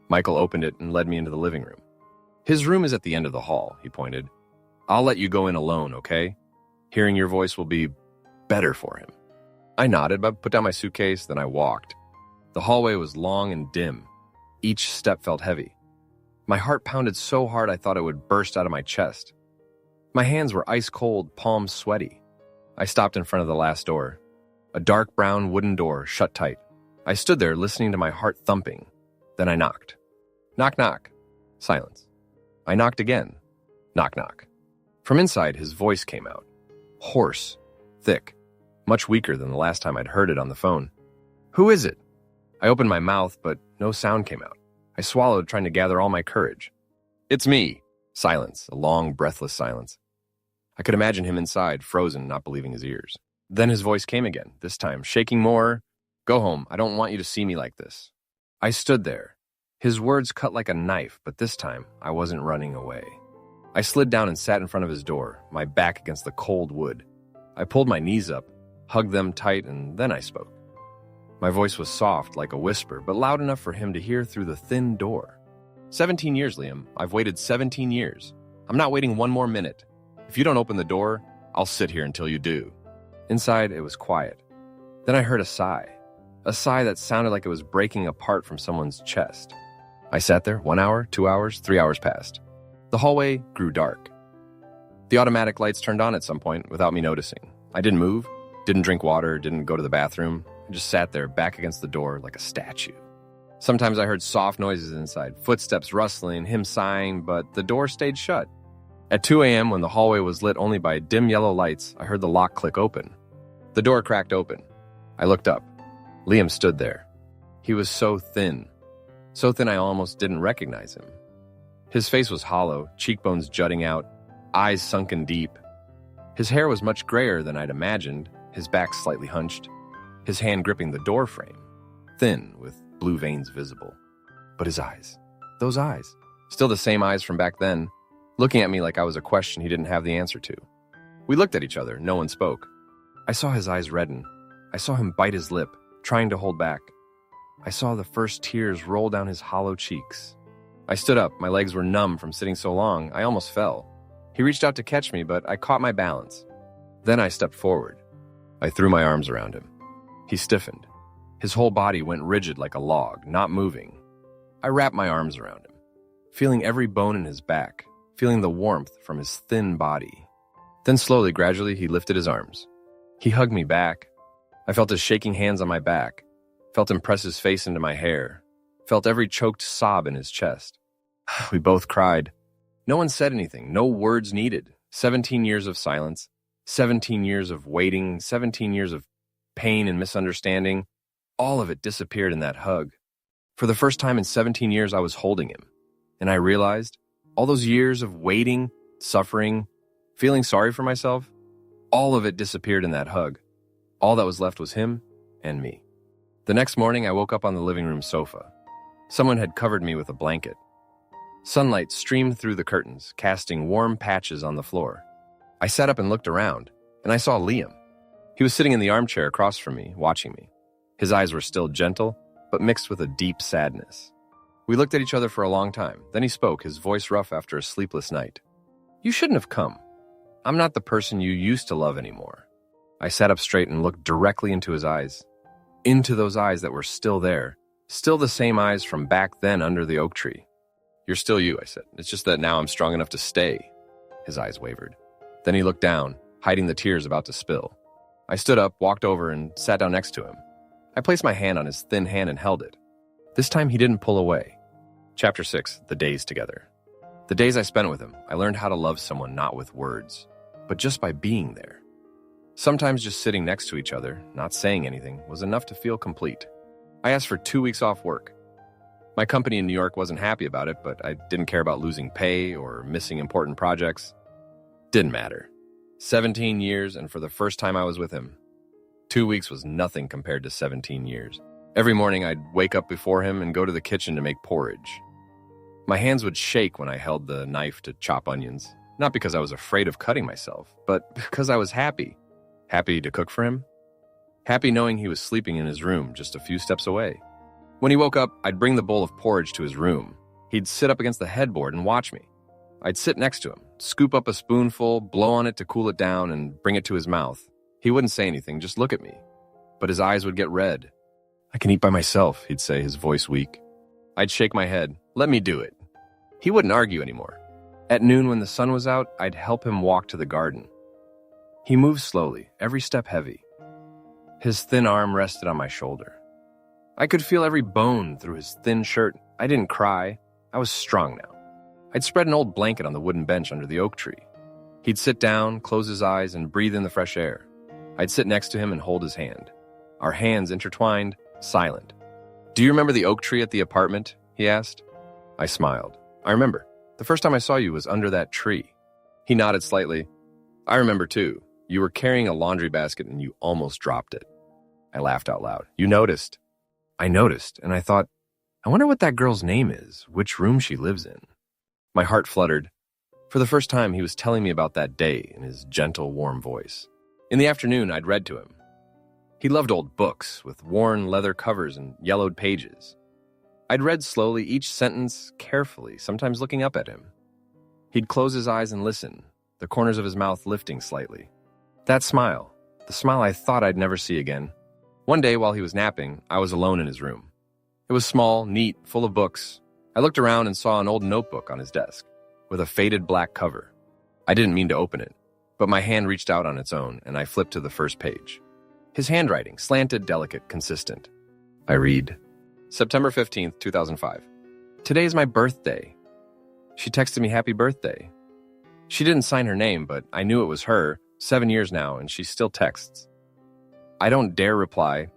Michael opened it and led me into the living room. "His room is at the end of the hall," he pointed. "I'll let you go in alone, okay? Hearing your voice will be better for him." I nodded, but put down my suitcase, then I walked. The hallway was long and dim. Each step felt heavy. My heart pounded so hard I thought it would burst out of my chest. My hands were ice cold, palms sweaty. I stopped in front of the last door. A dark brown wooden door, shut tight. I stood there listening to my heart thumping. Then I knocked. Knock, knock. Silence. I knocked again. Knock, knock. From inside, his voice came out. Hoarse, thick, much weaker than the last time I'd heard it on the phone. "Who is it?" I opened my mouth, but no sound came out. I swallowed, trying to gather all my courage. "It's me." Silence, a long, breathless silence. I could imagine him inside, frozen, not believing his ears. Then his voice came again, this time, shaking more. "Go home. I don't want you to see me like this." I stood there. His words cut like a knife, but this time, I wasn't running away. I slid down and sat in front of his door, my back against the cold wood. I pulled my knees up, hugged them tight, and then I spoke. My voice was soft, like a whisper, but loud enough for him to hear through the thin door. 17 years, Liam. I've waited 17 years. I'm not waiting one more minute. If you don't open the door, I'll sit here until you do. Inside, it was quiet. Then I heard a sigh that sounded like it was breaking apart from someone's chest. I sat there, 1 hour, 2 hours, 3 hours passed. The hallway grew dark. The automatic lights turned on at some point without me noticing. I didn't move, didn't drink water, didn't go to the bathroom. I just sat there back against the door like a statue. Sometimes I heard soft noises inside, footsteps rustling, him sighing, but the door stayed shut. At 2 a.m., when the hallway was lit only by dim yellow lights, I heard the lock click open. The door cracked open. I looked up. Liam stood there. He was so thin I almost didn't recognize him. His face was hollow, cheekbones jutting out, eyes sunken deep. His hair was much grayer than I'd imagined, his back slightly hunched, his hand gripping the door frame, thin with blue veins visible. But his eyes, those eyes, still the same eyes from back then, looking at me like I was a question he didn't have the answer to. We looked at each other, no one spoke. I saw his eyes redden. I saw him bite his lip, trying to hold back. I saw the first tears roll down his hollow cheeks. I stood up, my legs were numb from sitting so long, I almost fell. He reached out to catch me, but I caught my balance. Then I stepped forward. I threw my arms around him. He stiffened. His whole body went rigid like a log, not moving. I wrapped my arms around him, feeling every bone in his back, feeling the warmth from his thin body. Then slowly, gradually, he lifted his arms. He hugged me back. I felt his shaking hands on my back, felt him press his face into my hair, felt every choked sob in his chest. We both cried. No one said anything, no words needed. 17 years of silence, 17 years of waiting, 17 years of pain and misunderstanding. All of it disappeared in that hug. For the first time in 17 years, I was holding him. And I realized all those years of waiting, suffering, feeling sorry for myself, all of it disappeared in that hug. All that was left was him and me. The next morning, I woke up on the living room sofa. Someone had covered me with a blanket. Sunlight streamed through the curtains, casting warm patches on the floor. I sat up and looked around, and I saw Liam. He was sitting in the armchair across from me, watching me. His eyes were still gentle, but mixed with a deep sadness. We looked at each other for a long time. Then he spoke, his voice rough after a sleepless night. "You shouldn't have come. I'm not the person you used to love anymore." I sat up straight and looked directly into his eyes. Into those eyes that were still there. Still the same eyes from back then under the oak tree. "You're still you," I said. "It's just that now I'm strong enough to stay." His eyes wavered. Then he looked down, hiding the tears about to spill. I stood up, walked over, and sat down next to him. I placed my hand on his thin hand and held it. This time he didn't pull away. Chapter 6, The Days Together. The days I spent with him, I learned how to love someone not with words, but just by being there. Sometimes just sitting next to each other, not saying anything, was enough to feel complete. I asked for 2 weeks off work. My company in New York wasn't happy about it, but I didn't care about losing pay or missing important projects. Didn't matter. 17 years, and for the first time I was with him. 2 weeks was nothing compared to 17 years. Every morning I'd wake up before him and go to the kitchen to make porridge. My hands would shake when I held the knife to chop onions, not because I was afraid of cutting myself, but because I was happy. Happy to cook for him. Happy knowing he was sleeping in his room just a few steps away. When he woke up, I'd bring the bowl of porridge to his room. He'd sit up against the headboard and watch me. I'd sit next to him, scoop up a spoonful, blow on it to cool it down, and bring it to his mouth. He wouldn't say anything, just look at me. But his eyes would get red. "I can eat by myself," he'd say, his voice weak. I'd shake my head. "Let me do it." He wouldn't argue anymore. At noon, when the sun was out, I'd help him walk to the garden. He moved slowly, every step heavy. His thin arm rested on my shoulder. I could feel every bone through his thin shirt. I didn't cry. I was strong now. I'd spread an old blanket on the wooden bench under the oak tree. He'd sit down, close his eyes, and breathe in the fresh air. I'd sit next to him and hold his hand. Our hands intertwined, silent. "Do you remember the oak tree at the apartment?" he asked. I smiled. "I remember. The first time I saw you was under that tree." He nodded slightly. "I remember too. You were carrying a laundry basket and you almost dropped it." I laughed out loud. "You noticed." I noticed, and I thought, I wonder what that girl's name is, which room she lives in. My heart fluttered. For the first time, he was telling me about that day in his gentle, warm voice. In the afternoon, I'd read to him. He loved old books with worn leather covers and yellowed pages. I'd read slowly, each sentence carefully, sometimes looking up at him. He'd close his eyes and listen, the corners of his mouth lifting slightly. That smile, the smile I thought I'd never see again. One day, while he was napping, I was alone in his room. It was small, neat, full of books. I looked around and saw an old notebook on his desk, with a faded black cover. I didn't mean to open it, but my hand reached out on its own, and I flipped to the first page. His handwriting, slanted, delicate, consistent. I read, September 15th, 2005. "Today is my birthday." She texted me happy birthday. She didn't sign her name, but I knew it was her, 7 years now, and she still texts. I don't dare reply,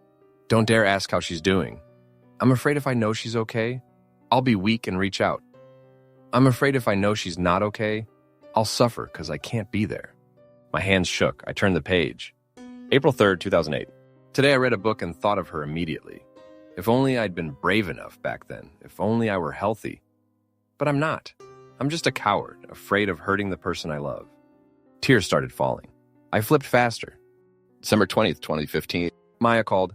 don't dare ask how she's doing. I'm afraid if I know she's okay, I'll be weak and reach out. I'm afraid if I know she's not okay, I'll suffer because I can't be there. My hands shook. I turned the page. April 3rd, 2008. Today I read a book and thought of her immediately. If only I'd been brave enough back then. If only I were healthy. But I'm not. I'm just a coward, afraid of hurting the person I love. Tears started falling. I flipped faster. December 20th, 2015. Maya called.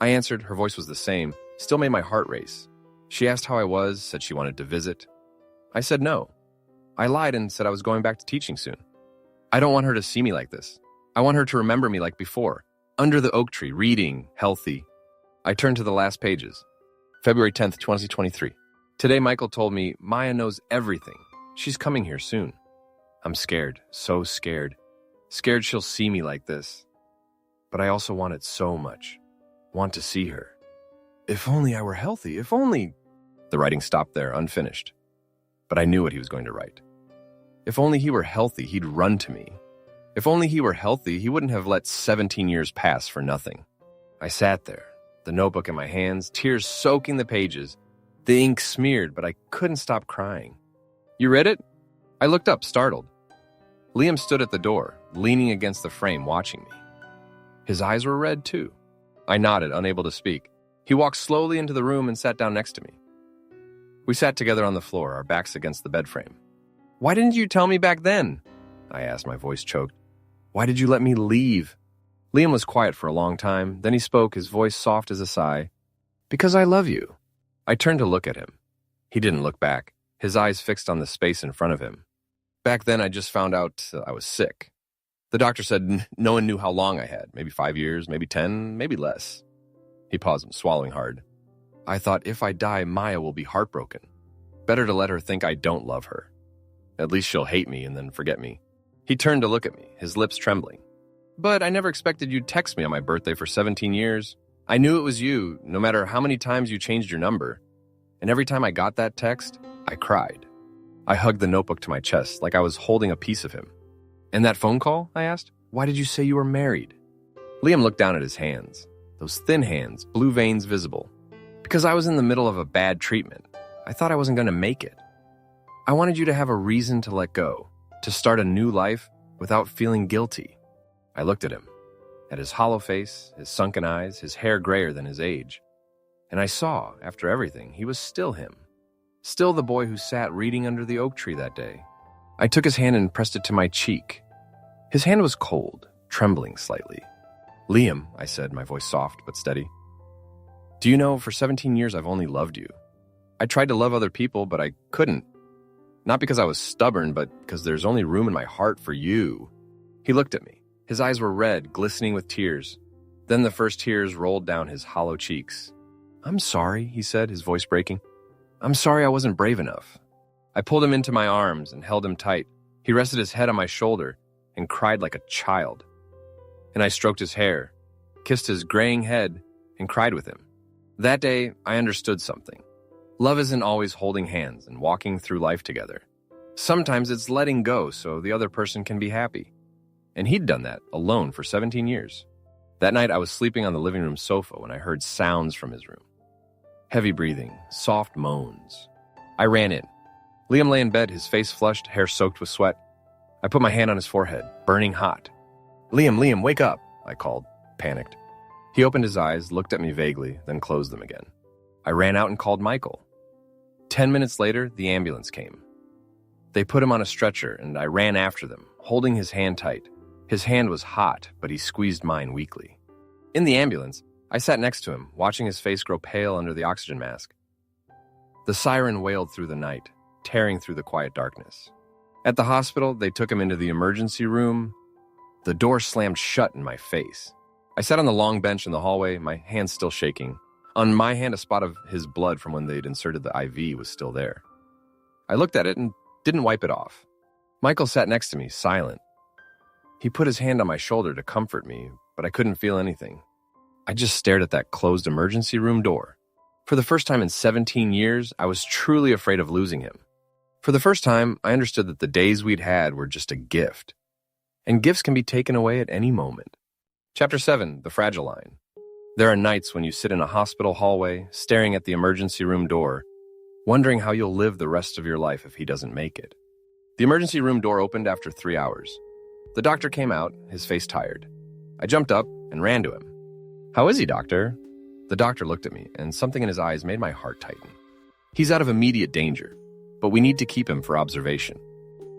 I answered. Her voice was the same. Still made my heart race. She asked how I was, said she wanted to visit. I said no. I lied and said I was going back to teaching soon. I don't want her to see me like this. I want her to remember me like before, under the oak tree, reading, healthy. I turned to the last pages. February 10th, 2023. Today Michael told me Maya knows everything. She's coming here soon. I'm scared, so scared. Scared she'll see me like this. But I also want it so much. Want to see her. If only I were healthy, if only... The writing stopped there, unfinished. But I knew what he was going to write. If only he were healthy, he'd run to me. If only he were healthy, he wouldn't have let 17 years pass for nothing. I sat there, the notebook in my hands, tears soaking the pages, the ink smeared, but I couldn't stop crying. You read it? I looked up, startled. Liam stood at the door, leaning against the frame, watching me. His eyes were red, too. I nodded, unable to speak. He walked slowly into the room and sat down next to me. We sat together on the floor, our backs against the bed frame. Why didn't you tell me back then? I asked, my voice choked. Why did you let me leave? Liam was quiet for a long time. Then he spoke, his voice soft as a sigh. Because I love you. I turned to look at him. He didn't look back, his eyes fixed on the space in front of him. Back then, I just found out I was sick. The doctor said no one knew how long I had. Maybe 5 years, maybe 10, maybe less. He paused, swallowing hard. I thought if I die, Maya will be heartbroken. Better to let her think I don't love her. At least she'll hate me and then forget me. He turned to look at me, his lips trembling. But I never expected you'd text me on my birthday for 17 years. I knew it was you, no matter how many times you changed your number. And every time I got that text, I cried. I hugged the notebook to my chest, like I was holding a piece of him. And that phone call? I asked. Why did you say you were married? Liam looked down at his hands. Those thin hands, blue veins visible. Because I was in the middle of a bad treatment. I thought I wasn't going to make it. I wanted you to have a reason to let go, to start a new life without feeling guilty. I looked at him, at his hollow face, his sunken eyes, his hair grayer than his age. And I saw, after everything, he was still him. Still the boy who sat reading under the oak tree that day. I took his hand and pressed it to my cheek. His hand was cold, trembling slightly. Liam, I said, my voice soft but steady. Do you know, for 17 years I've only loved you. I tried to love other people, but I couldn't. Not because I was stubborn, but because there's only room in my heart for you. He looked at me. His eyes were red, glistening with tears. Then the first tears rolled down his hollow cheeks. I'm sorry, he said, his voice breaking. I'm sorry I wasn't brave enough. I pulled him into my arms and held him tight. He rested his head on my shoulder and cried like a child. And I stroked his hair, kissed his graying head, and cried with him. That day, I understood something. Love isn't always holding hands and walking through life together. Sometimes it's letting go so the other person can be happy. And he'd done that alone for 17 years. That night, I was sleeping on the living room sofa when I heard sounds from his room. Heavy breathing, soft moans. I ran in. Liam lay in bed, his face flushed, hair soaked with sweat. I put my hand on his forehead, burning hot. Liam, wake up, I called, panicked. He opened his eyes, looked at me vaguely, then closed them again. I ran out and called Michael. 10 minutes later, the ambulance came. They put him on a stretcher, and I ran after them, holding his hand tight. His hand was hot, but he squeezed mine weakly. In the ambulance, I sat next to him, watching his face grow pale under the oxygen mask. The siren wailed through the night, tearing through the quiet darkness. At the hospital, they took him into the emergency room. The door slammed shut in my face. I sat on the long bench in the hallway, my hands still shaking. On my hand, a spot of his blood from when they'd inserted the IV was still there. I looked at it and didn't wipe it off. Michael sat next to me, silent. He put his hand on my shoulder to comfort me, but I couldn't feel anything. I just stared at that closed emergency room door. For the first time in 17 years, I was truly afraid of losing him. For the first time, I understood that the days we'd had were just a gift. And gifts can be taken away at any moment. Chapter 7, The Fragile Line. There are nights when you sit in a hospital hallway, staring at the emergency room door, wondering how you'll live the rest of your life if he doesn't make it. The emergency room door opened after 3 hours. The doctor came out, his face tired. I jumped up and ran to him. "How is he, doctor?" The doctor looked at me, and something in his eyes made my heart tighten. "He's out of immediate danger, but we need to keep him for observation."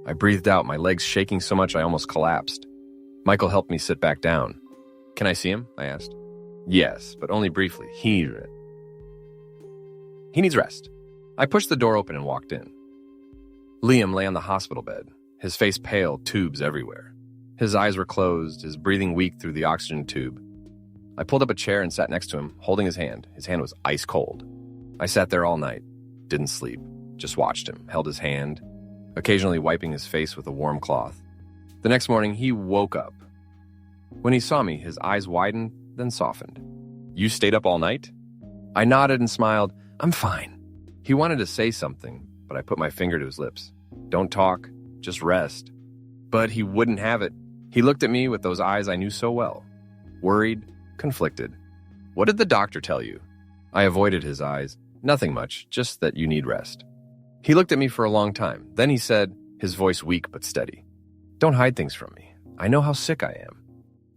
I breathed out, my legs shaking so much I almost collapsed. Michael helped me sit back down. "Can I see him?" I asked. "Yes, but only briefly. He needs rest." I pushed the door open and walked in. Liam lay on the hospital bed, his face pale, tubes everywhere. His eyes were closed, his breathing weak through the oxygen tube. I pulled up a chair and sat next to him, holding his hand. His hand was ice cold. I sat there all night, didn't sleep, just watched him, held his hand, occasionally wiping his face with a warm cloth. The next morning, he woke up. When he saw me, his eyes widened, then softened. "You stayed up all night?" I nodded and smiled. "I'm fine." He wanted to say something, but I put my finger to his lips. "Don't talk, just rest." But he wouldn't have it. He looked at me with those eyes I knew so well. Worried, conflicted. "What did the doctor tell you?" I avoided his eyes. "Nothing much, just that you need rest." He looked at me for a long time. Then he said, his voice weak but steady, "Don't hide things from me. I know how sick I am."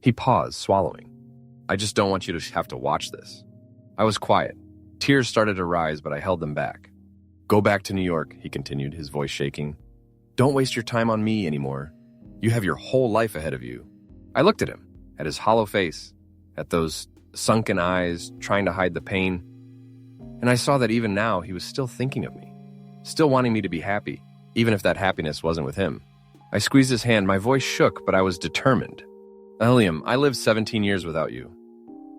He paused, swallowing. "I just don't want you to have to watch this." I was quiet. Tears started to rise, but I held them back. "Go back to New York," he continued, his voice shaking. "Don't waste your time on me anymore. You have your whole life ahead of you." I looked at him, at his hollow face, at those sunken eyes, trying to hide the pain. And I saw that even now he was still thinking of me, still wanting me to be happy, even if that happiness wasn't with him. I squeezed his hand. My voice shook, but I was determined. "Liam, I lived 17 years without you.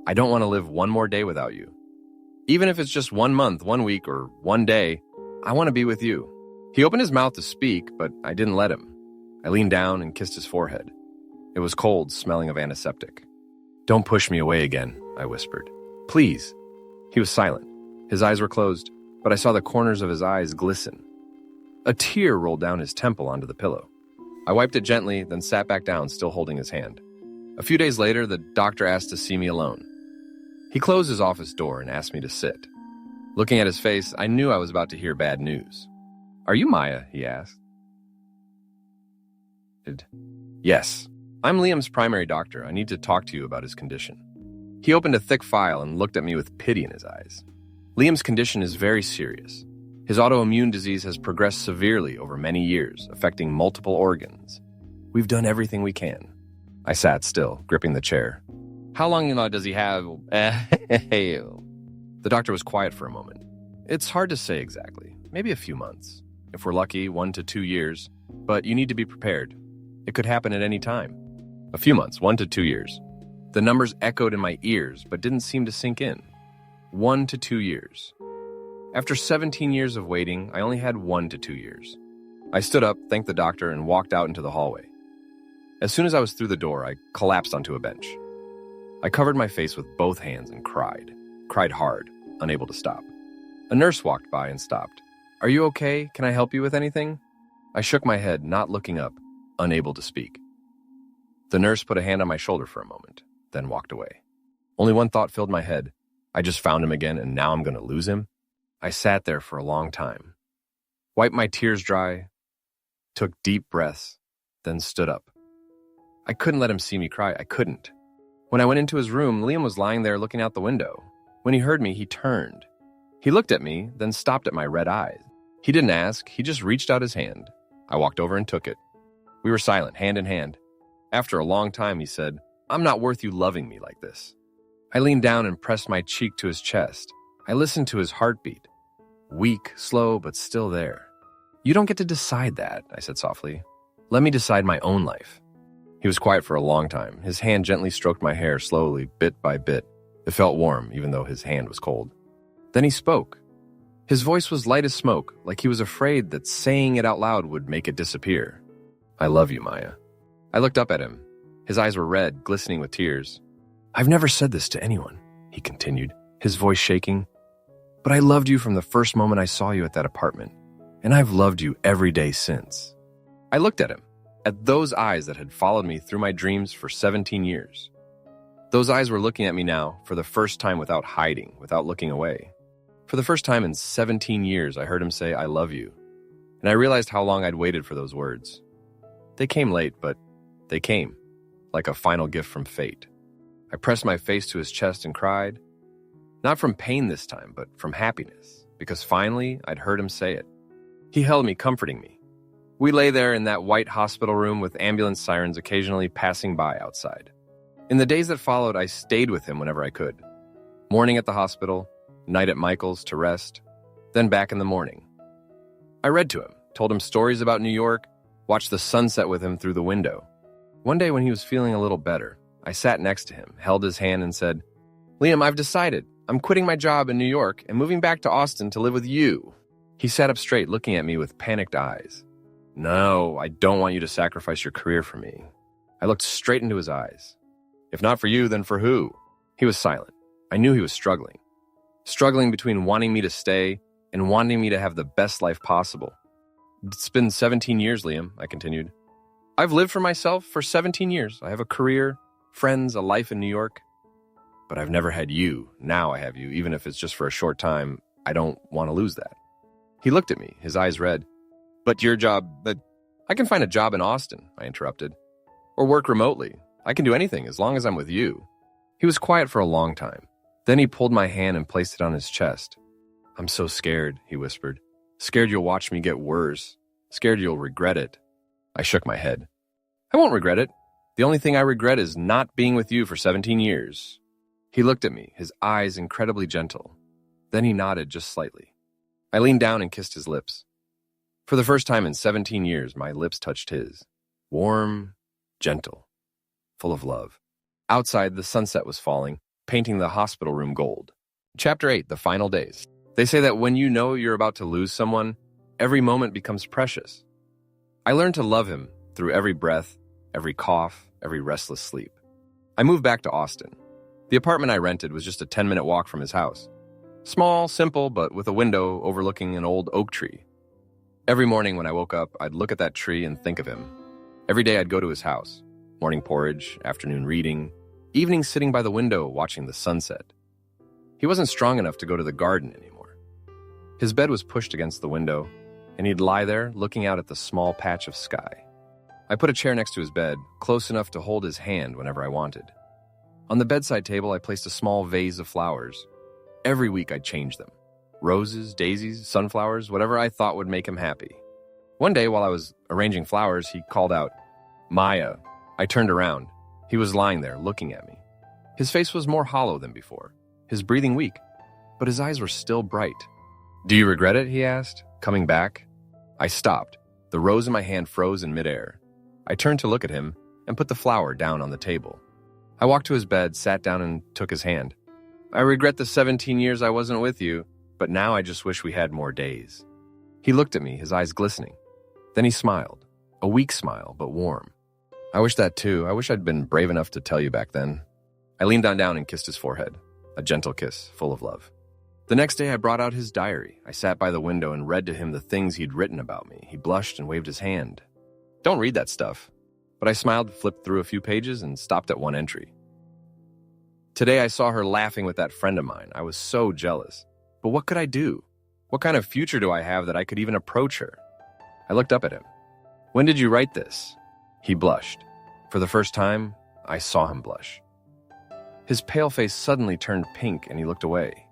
I don't want to live one more day without you. Even if it's just 1 month, 1 week, or 1 day, I want to be with you." He opened his mouth to speak, but I didn't let him. I leaned down and kissed his forehead. It was cold, smelling of antiseptic. "Don't push me away again," I whispered. "Please." He was silent. His eyes were closed, but I saw the corners of his eyes glisten. A tear rolled down his temple onto the pillow. I wiped it gently, then sat back down, still holding his hand. A few days later, the doctor asked to see me alone. He closed his office door and asked me to sit. Looking at his face, I knew I was about to hear bad news. "Are you Maya?" he asked. "Yes. I'm Liam's primary doctor. I need to talk to you about his condition." He opened a thick file and looked at me with pity in his eyes. "Liam's condition is very serious. His autoimmune disease has progressed severely over many years, affecting multiple organs. We've done everything we can." I sat still, gripping the chair. "How long does he have?" The doctor was quiet for a moment. "It's hard to say exactly. Maybe a few months. If we're lucky, 1 to 2 years. But you need to be prepared. It could happen at any time." A few months, 1 to 2 years. The numbers echoed in my ears, but didn't seem to sink in. 1 to 2 years. After 17 years of waiting, I only had 1 to 2 years. I stood up, thanked the doctor, and walked out into the hallway. As soon as I was through the door, I collapsed onto a bench. I covered my face with both hands and cried hard, unable to stop. A nurse walked by and stopped. "Are you okay? Can I help you with anything?" I shook my head, not looking up, unable to speak. The nurse put a hand on my shoulder for a moment, then walked away. Only one thought filled my head. I just found him again, and now I'm going to lose him? I sat there for a long time, wiped my tears dry, took deep breaths, then stood up. I couldn't let him see me cry. I couldn't. When I went into his room, Liam was lying there looking out the window. When he heard me, he turned. He looked at me, then stopped at my red eyes. He didn't ask. He just reached out his hand. I walked over and took it. We were silent, hand in hand. After a long time, he said, "I'm not worth you loving me like this." I leaned down and pressed my cheek to his chest. I listened to his heartbeat. Weak, slow, but still there. "You don't get to decide that," I said softly. "Let me decide my own life." He was quiet for a long time. His hand gently stroked my hair slowly, bit by bit. It felt warm, even though his hand was cold. Then he spoke. His voice was light as smoke, like he was afraid that saying it out loud would make it disappear. "I love you, Maya." I looked up at him. His eyes were red, glistening with tears. "I've never said this to anyone," he continued, his voice shaking. "But I loved you from the first moment I saw you at that apartment, and I've loved you every day since." I looked at him, at those eyes that had followed me through my dreams for 17 years. Those eyes were looking at me now, for the first time without hiding, without looking away. For the first time in 17 years, I heard him say, "I love you." And I realized how long I'd waited for those words. They came late, but they came, like a final gift from fate. I pressed my face to his chest and cried. Not from pain this time, but from happiness, because finally I'd heard him say it. He held me, comforting me. We lay there in that white hospital room with ambulance sirens occasionally passing by outside. In the days that followed, I stayed with him whenever I could. Morning at the hospital, night at Michael's to rest, then back in the morning. I read to him, told him stories about New York, watched the sunset with him through the window. One day when he was feeling a little better, I sat next to him, held his hand and said, "Liam, I've decided. I'm quitting my job in New York and moving back to Austin to live with you." He sat up straight, looking at me with panicked eyes. "No, I don't want you to sacrifice your career for me." I looked straight into his eyes. "If not for you, then for who?" He was silent. I knew he was struggling. Struggling between wanting me to stay and wanting me to have the best life possible. "It's been 17 years, Liam," I continued. "I've lived for myself for 17 years. I have a career, friends, a life in New York. But I've never had you. Now I have you, even if it's just for a short time. I don't want to lose that." He looked at me, his eyes red. "But your job, I can find a job in Austin," I interrupted. "Or work remotely. I can do anything as long as I'm with you." He was quiet for a long time. Then he pulled my hand and placed it on his chest. "I'm so scared," he whispered. "Scared you'll watch me get worse. Scared you'll regret it." I shook my head. "I won't regret it. The only thing I regret is not being with you for 17 years. He looked at me, his eyes incredibly gentle. Then he nodded just slightly. I leaned down and kissed his lips. For the first time in 17 years, my lips touched his. Warm, gentle, full of love. Outside, the sunset was falling, painting the hospital room gold. Chapter 8, The Final Days. They say that when you know you're about to lose someone, every moment becomes precious. I learned to love him through every breath, every cough, every restless sleep. I moved back to Austin. The apartment I rented was just a 10-minute walk from his house. Small, simple, but with a window overlooking an old oak tree. Every morning when I woke up, I'd look at that tree and think of him. Every day I'd go to his house. Morning porridge, afternoon reading, evening sitting by the window watching the sunset. He wasn't strong enough to go to the garden anymore. His bed was pushed against the window, and he'd lie there looking out at the small patch of sky. I put a chair next to his bed, close enough to hold his hand whenever I wanted. On the bedside table, I placed a small vase of flowers. Every week I'd change them. Roses, daisies, sunflowers, whatever I thought would make him happy. One day while I was arranging flowers, he called out, "Maya." I turned around. He was lying there looking at me. His face was more hollow than before, his breathing weak, but his eyes were still bright. "Do you regret it?" he asked, coming back. I stopped. The rose in my hand froze in midair. I turned to look at him and put the flower down on the table. I walked to his bed, sat down, and took his hand. "I regret the 17 years I wasn't with you, but now I just wish we had more days." He looked at me, his eyes glistening. Then he smiled, a weak smile, but warm. "I wish that too. I wish I'd been brave enough to tell you back then." I leaned on down and kissed his forehead, a gentle kiss, full of love. The next day I brought out his diary. I sat by the window and read to him the things he'd written about me. He blushed and waved his hand. "Don't read that stuff." But I smiled, flipped through a few pages, and stopped at one entry. "Today I saw her laughing with that friend of mine. I was so jealous. But what could I do? What kind of future do I have that I could even approach her?" I looked up at him. "When did you write this?" He blushed. For the first time, I saw him blush. His pale face suddenly turned pink and he looked away.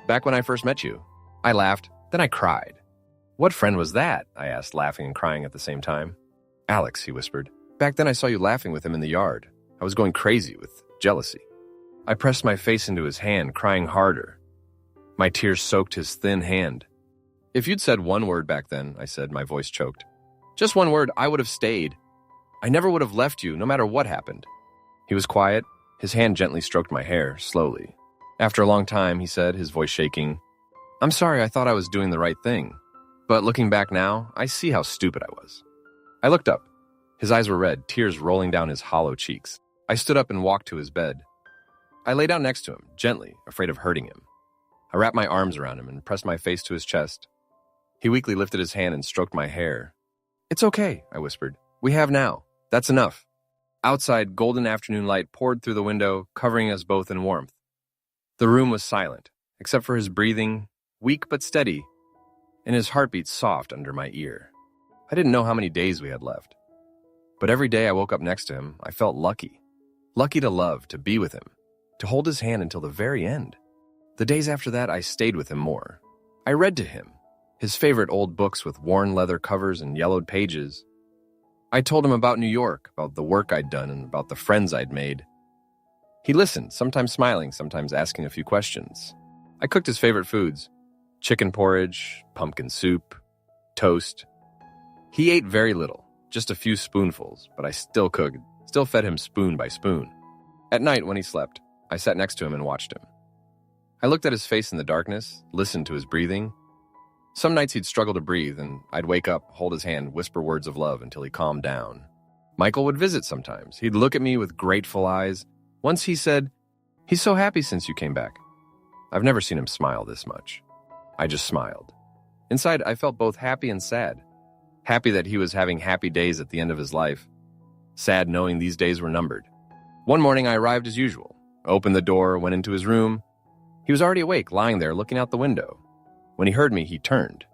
"Back when I first met you." I laughed, then I cried. "What friend was that?" I asked, laughing and crying at the same time. "Alex," he whispered. "Back then I saw you laughing with him in the yard. I was going crazy with jealousy." I pressed my face into his hand, crying harder. My tears soaked his thin hand. "If you'd said one word back then," I said, my voice choked. "Just one word, I would have stayed. I never would have left you, no matter what happened." He was quiet. His hand gently stroked my hair, slowly. After a long time, he said, his voice shaking, "I'm sorry, I thought I was doing the right thing. But looking back now, I see how stupid I was." I looked up. His eyes were red, tears rolling down his hollow cheeks. I stood up and walked to his bed. I lay down next to him, gently, afraid of hurting him. I wrapped my arms around him and pressed my face to his chest. He weakly lifted his hand and stroked my hair. "It's okay," I whispered. "We have now. That's enough." Outside, golden afternoon light poured through the window, covering us both in warmth. The room was silent, except for his breathing, weak but steady, and his heartbeat soft under my ear. I didn't know how many days we had left. But every day I woke up next to him, I felt lucky. Lucky to love, to be with him, to hold his hand until the very end. The days after that, I stayed with him more. I read to him, his favorite old books with worn leather covers and yellowed pages. I told him about New York, about the work I'd done, and about the friends I'd made. He listened, sometimes smiling, sometimes asking a few questions. I cooked his favorite foods: chicken porridge, pumpkin soup, toast. He ate very little, just a few spoonfuls, but I still cooked, still fed him spoon by spoon. At night, when he slept, I sat next to him and watched him. I looked at his face in the darkness, listened to his breathing. Some nights he'd struggle to breathe, and I'd wake up, hold his hand, whisper words of love until he calmed down. Michael would visit sometimes. He'd look at me with grateful eyes. Once he said, "He's so happy since you came back." I've never seen him smile this much. I just smiled. Inside, I felt both happy and sad. Happy that he was having happy days at the end of his life. Sad knowing these days were numbered. One morning, I arrived as usual. Opened the door, went into his room. He was already awake, lying there, looking out the window. When he heard me, he turned.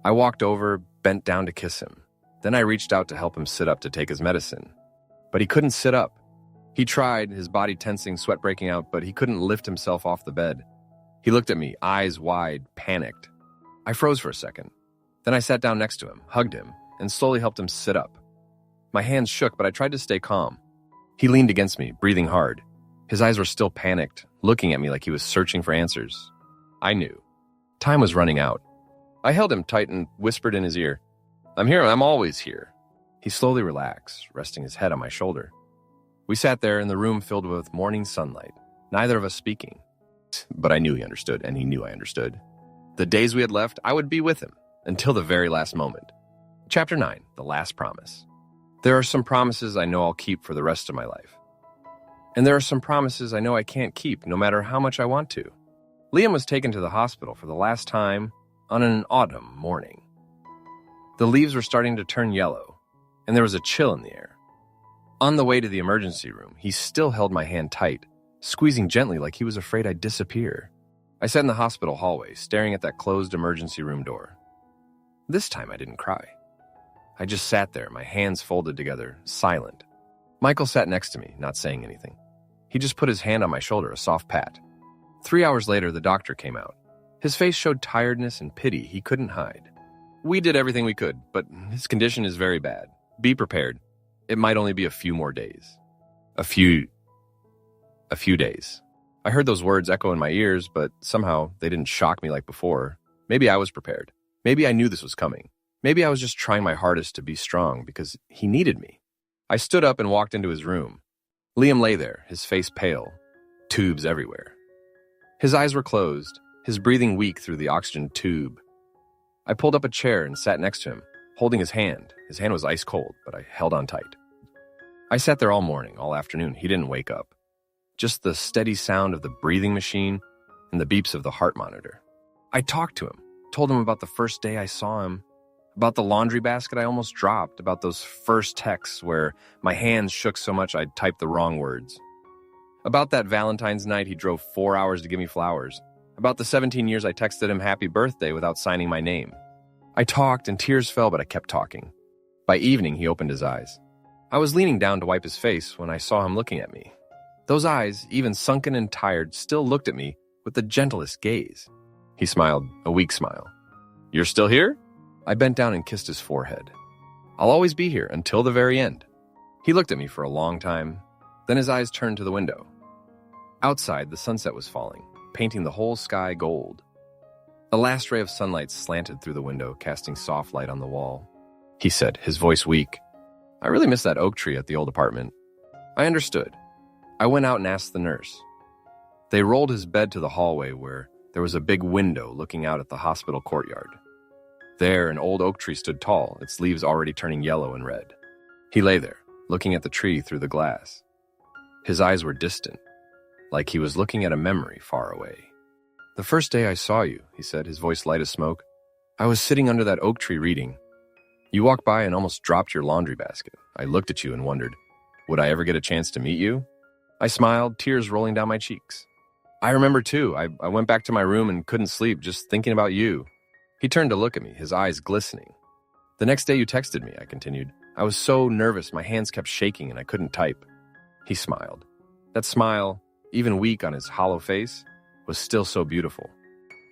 I walked over, bent down to kiss him. Then I reached out to help him sit up to take his medicine. But he couldn't sit up. He tried, his body tensing, sweat breaking out, but he couldn't lift himself off the bed. He looked at me, eyes wide, panicked. I froze for a second. Then I sat down next to him, hugged him, and slowly helped him sit up. My hands shook, but I tried to stay calm. He leaned against me, breathing hard. His eyes were still panicked, looking at me like he was searching for answers. I knew. Time was running out. I held him tight and whispered in his ear, "I'm here, I'm always here." He slowly relaxed, resting his head on my shoulder. We sat there in the room filled with morning sunlight, neither of us speaking. But I knew he understood, and he knew I understood. The days we had left, I would be with him, until the very last moment. Chapter 9, The Last Promise. There are some promises I know I'll keep for the rest of my life. And there are some promises I know I can't keep, no matter how much I want to. Liam was taken to the hospital for the last time on an autumn morning. The leaves were starting to turn yellow, and there was a chill in the air. On the way to the emergency room, he still held my hand tight, squeezing gently like he was afraid I'd disappear. I sat in the hospital hallway, staring at that closed emergency room door. This time I didn't cry. I just sat there, my hands folded together, silent. Michael sat next to me, not saying anything. He just put his hand on my shoulder, a soft pat. 3 hours later, the doctor came out. His face showed tiredness and pity he couldn't hide. We did everything we could, but his condition is very bad. Be prepared. It might only be a few more days. A few days. I heard those words echo in my ears, but somehow they didn't shock me like before. Maybe I was prepared. Maybe I knew this was coming. Maybe I was just trying my hardest to be strong because he needed me. I stood up and walked into his room. Liam lay there, his face pale, tubes everywhere. His eyes were closed, his breathing weak through the oxygen tube. I pulled up a chair and sat next to him, holding his hand. His hand was ice cold, but I held on tight. I sat there all morning, all afternoon. He didn't wake up. Just the steady sound of the breathing machine and the beeps of the heart monitor. I talked to him, told him about the first day I saw him, about the laundry basket I almost dropped, about those first texts where my hands shook so much I'd type the wrong words. About that Valentine's night he drove 4 hours to give me flowers. About the 17 years I texted him happy birthday without signing my name. I talked and tears fell, but I kept talking. By evening, he opened his eyes. I was leaning down to wipe his face when I saw him looking at me. Those eyes, even sunken and tired, still looked at me with the gentlest gaze. He smiled, a weak smile. "You're still here?" I bent down and kissed his forehead. "I'll always be here until the very end." He looked at me for a long time. Then his eyes turned to the window. Outside, the sunset was falling, painting the whole sky gold. The last ray of sunlight slanted through the window, casting soft light on the wall. He said, his voice weak, "I really miss that oak tree at the old apartment." I understood. I went out and asked the nurse. They rolled his bed to the hallway where there was a big window looking out at the hospital courtyard. There, an old oak tree stood tall, its leaves already turning yellow and red. He lay there, looking at the tree through the glass. His eyes were distant, like he was looking at a memory far away. "The first day I saw you," he said, his voice light as smoke, "I was sitting under that oak tree reading. You walked by and almost dropped your laundry basket. I looked at you and wondered, would I ever get a chance to meet you?" I smiled, tears rolling down my cheeks. I remember too. I went back to my room and couldn't sleep, just thinking about you. He turned to look at me, his eyes glistening. The next day you texted me, I continued. I was so nervous, my hands kept shaking and I couldn't type. He smiled. That smile, even weak on his hollow face, was still so beautiful.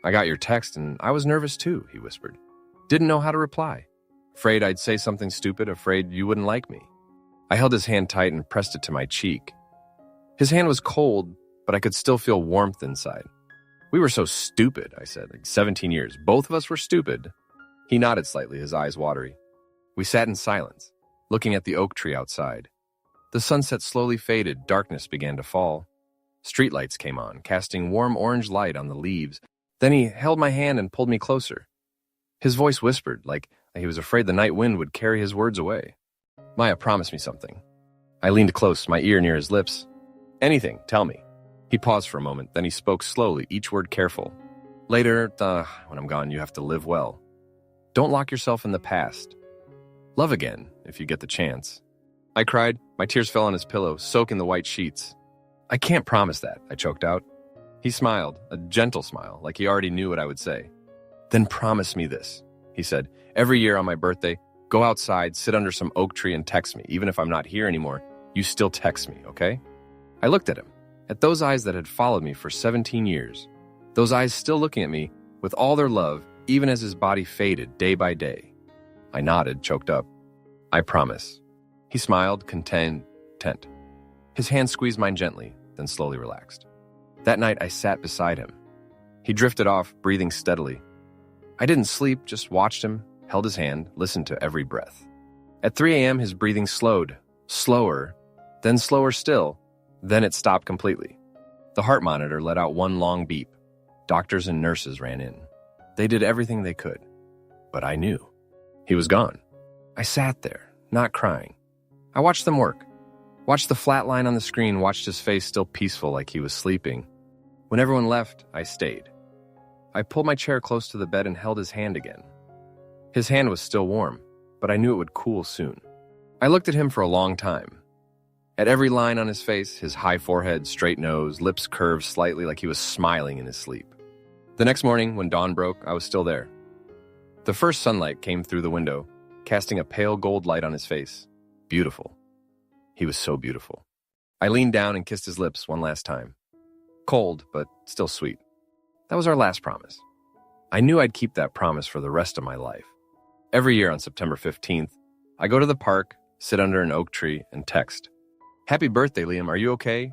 I got your text and I was nervous too, he whispered. Didn't know how to reply. Afraid I'd say something stupid, afraid you wouldn't like me. I held his hand tight and pressed it to my cheek. His hand was cold, but I could still feel warmth inside. We were so stupid, I said, 17 years. Both of us were stupid. He nodded slightly, his eyes watery. We sat in silence, looking at the oak tree outside. The sunset slowly faded, darkness began to fall. Streetlights came on, casting warm orange light on the leaves. Then he held my hand and pulled me closer. His voice whispered, like he was afraid the night wind would carry his words away. Maya, promise me something. I leaned close, my ear near his lips. Anything, tell me. He paused for a moment, then he spoke slowly, each word careful. Later, when I'm gone, you have to live well. Don't lock yourself in the past. Love again, if you get the chance. I cried. My tears fell on his pillow, soaking the white sheets. I can't promise that, I choked out. He smiled, a gentle smile, like he already knew what I would say. Then promise me this, he said. Every year on my birthday, go outside, sit under some oak tree and text me. Even if I'm not here anymore, you still text me, okay? I looked at him, at those eyes that had followed me for 17 years. Those eyes still looking at me with all their love, even as his body faded day by day. I nodded, choked up. I promise. He smiled, content. His hand squeezed mine gently, then slowly relaxed. That night, I sat beside him. He drifted off, breathing steadily. I didn't sleep, just watched him, held his hand, listened to every breath. At 3 a.m., his breathing slowed, slower, then slower still, then it stopped completely. The heart monitor let out one long beep. Doctors and nurses ran in. They did everything they could. But I knew. He was gone. I sat there, not crying. I watched them work. Watched the flat line on the screen, watched his face still peaceful like he was sleeping. When everyone left, I stayed. I pulled my chair close to the bed and held his hand again. His hand was still warm, but I knew it would cool soon. I looked at him for a long time. At every line on his face, his high forehead, straight nose, lips curved slightly like he was smiling in his sleep. The next morning, when dawn broke, I was still there. The first sunlight came through the window, casting a pale gold light on his face. Beautiful. He was so beautiful. I leaned down and kissed his lips one last time. Cold, but still sweet. That was our last promise. I knew I'd keep that promise for the rest of my life. Every year on September 15th, I go to the park, sit under an oak tree, and text. Happy birthday, Liam, are you okay?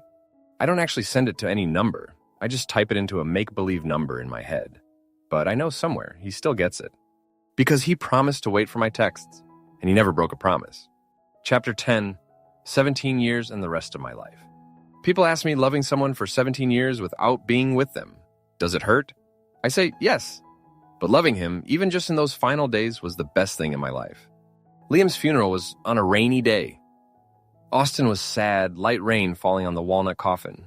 I don't actually send it to any number. I just type it into a make-believe number in my head. But I know somewhere he still gets it. Because he promised to wait for my texts, and he never broke a promise. Chapter 10, 17 years and the rest of my life. People ask me loving someone for 17 years without being with them. Does it hurt? I say yes. But loving him, even just in those final days, was the best thing in my life. Liam's funeral was on a rainy day. Austin was sad, light rain falling on the walnut coffin.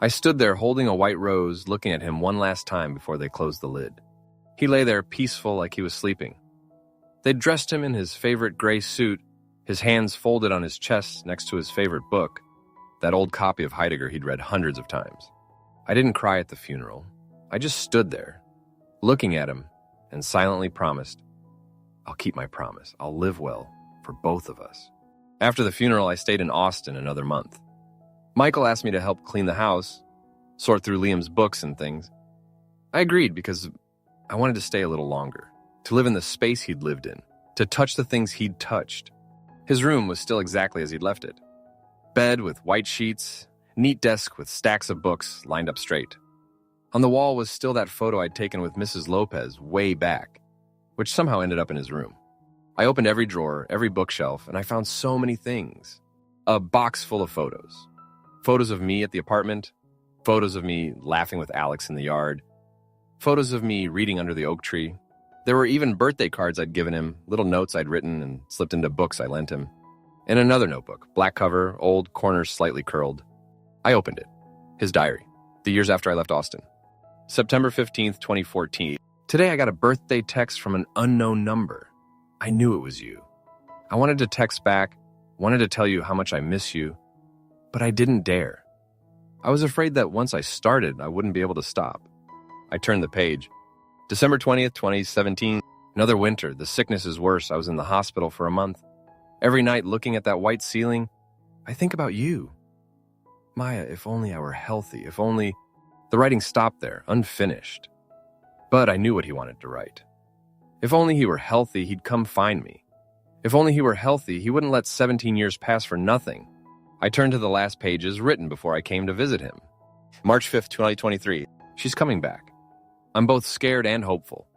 I stood there holding a white rose, looking at him one last time before they closed the lid. He lay there peaceful like he was sleeping. They'd dressed him in his favorite gray suit, his hands folded on his chest next to his favorite book, that old copy of Heidegger he'd read hundreds of times. I didn't cry at the funeral. I just stood there, looking at him, and silently promised, I'll keep my promise. I'll live well for both of us. After the funeral, I stayed in Austin another month. Michael asked me to help clean the house, sort through Liam's books and things. I agreed because I wanted to stay a little longer, to live in the space he'd lived in, to touch the things he'd touched. His room was still exactly as he'd left it. Bed with white sheets, neat desk with stacks of books lined up straight. On the wall was still that photo I'd taken with Mrs. Lopez way back, which somehow ended up in his room. I opened every drawer, every bookshelf, and I found so many things. A box full of photos. Photos of me at the apartment, photos of me laughing with Alex in the yard, photos of me reading under the oak tree. There were even birthday cards I'd given him, little notes I'd written and slipped into books I lent him. And another notebook, black cover, old, corners slightly curled. I opened it. His diary, the years after I left Austin. September 15th, 2014. Today I got a birthday text from an unknown number. I knew it was you. I wanted to text back, wanted to tell you how much I miss you, but I didn't dare. I was afraid that once I started, I wouldn't be able to stop. I turned the page. December 20th, 2017. Another winter. The sickness is worse. I was in the hospital for a month. Every night, looking at that white ceiling, I think about you. Maya, if only I were healthy. If only... The writing stopped there, unfinished. But I knew what he wanted to write. If only he were healthy, he'd come find me. If only he were healthy, he wouldn't let 17 years pass for nothing. I turned to the last pages written before I came to visit him. March 5th, 2023. She's coming back. I'm both scared and hopeful.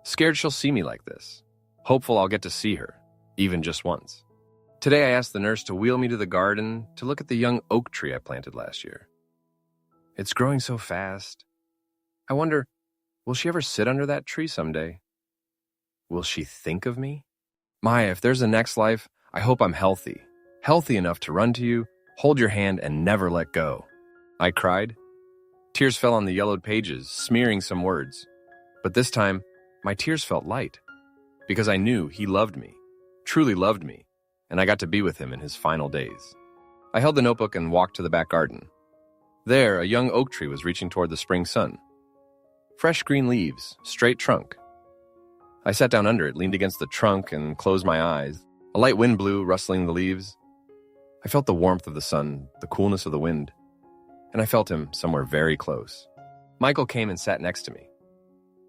Scared she'll see me like this. Hopeful I'll get to see her, even just once. Today I asked the nurse to wheel me to the garden to look at the young oak tree I planted last year. It's growing so fast. I wonder, will she ever sit under that tree someday? Will she think of me? Maya, if there's a next life, I hope I'm healthy. Healthy enough to run to you, hold your hand, and never let go. I cried. Tears fell on the yellowed pages, smearing some words. But this time, my tears felt light, because I knew he loved me, truly loved me, and I got to be with him in his final days. I held the notebook and walked to the back garden. There, a young oak tree was reaching toward the spring sun. Fresh green leaves, straight trunk. I sat down under it, leaned against the trunk, and closed my eyes. A light wind blew, rustling the leaves. I felt the warmth of the sun, the coolness of the wind, and I felt him somewhere very close. Michael came and sat next to me.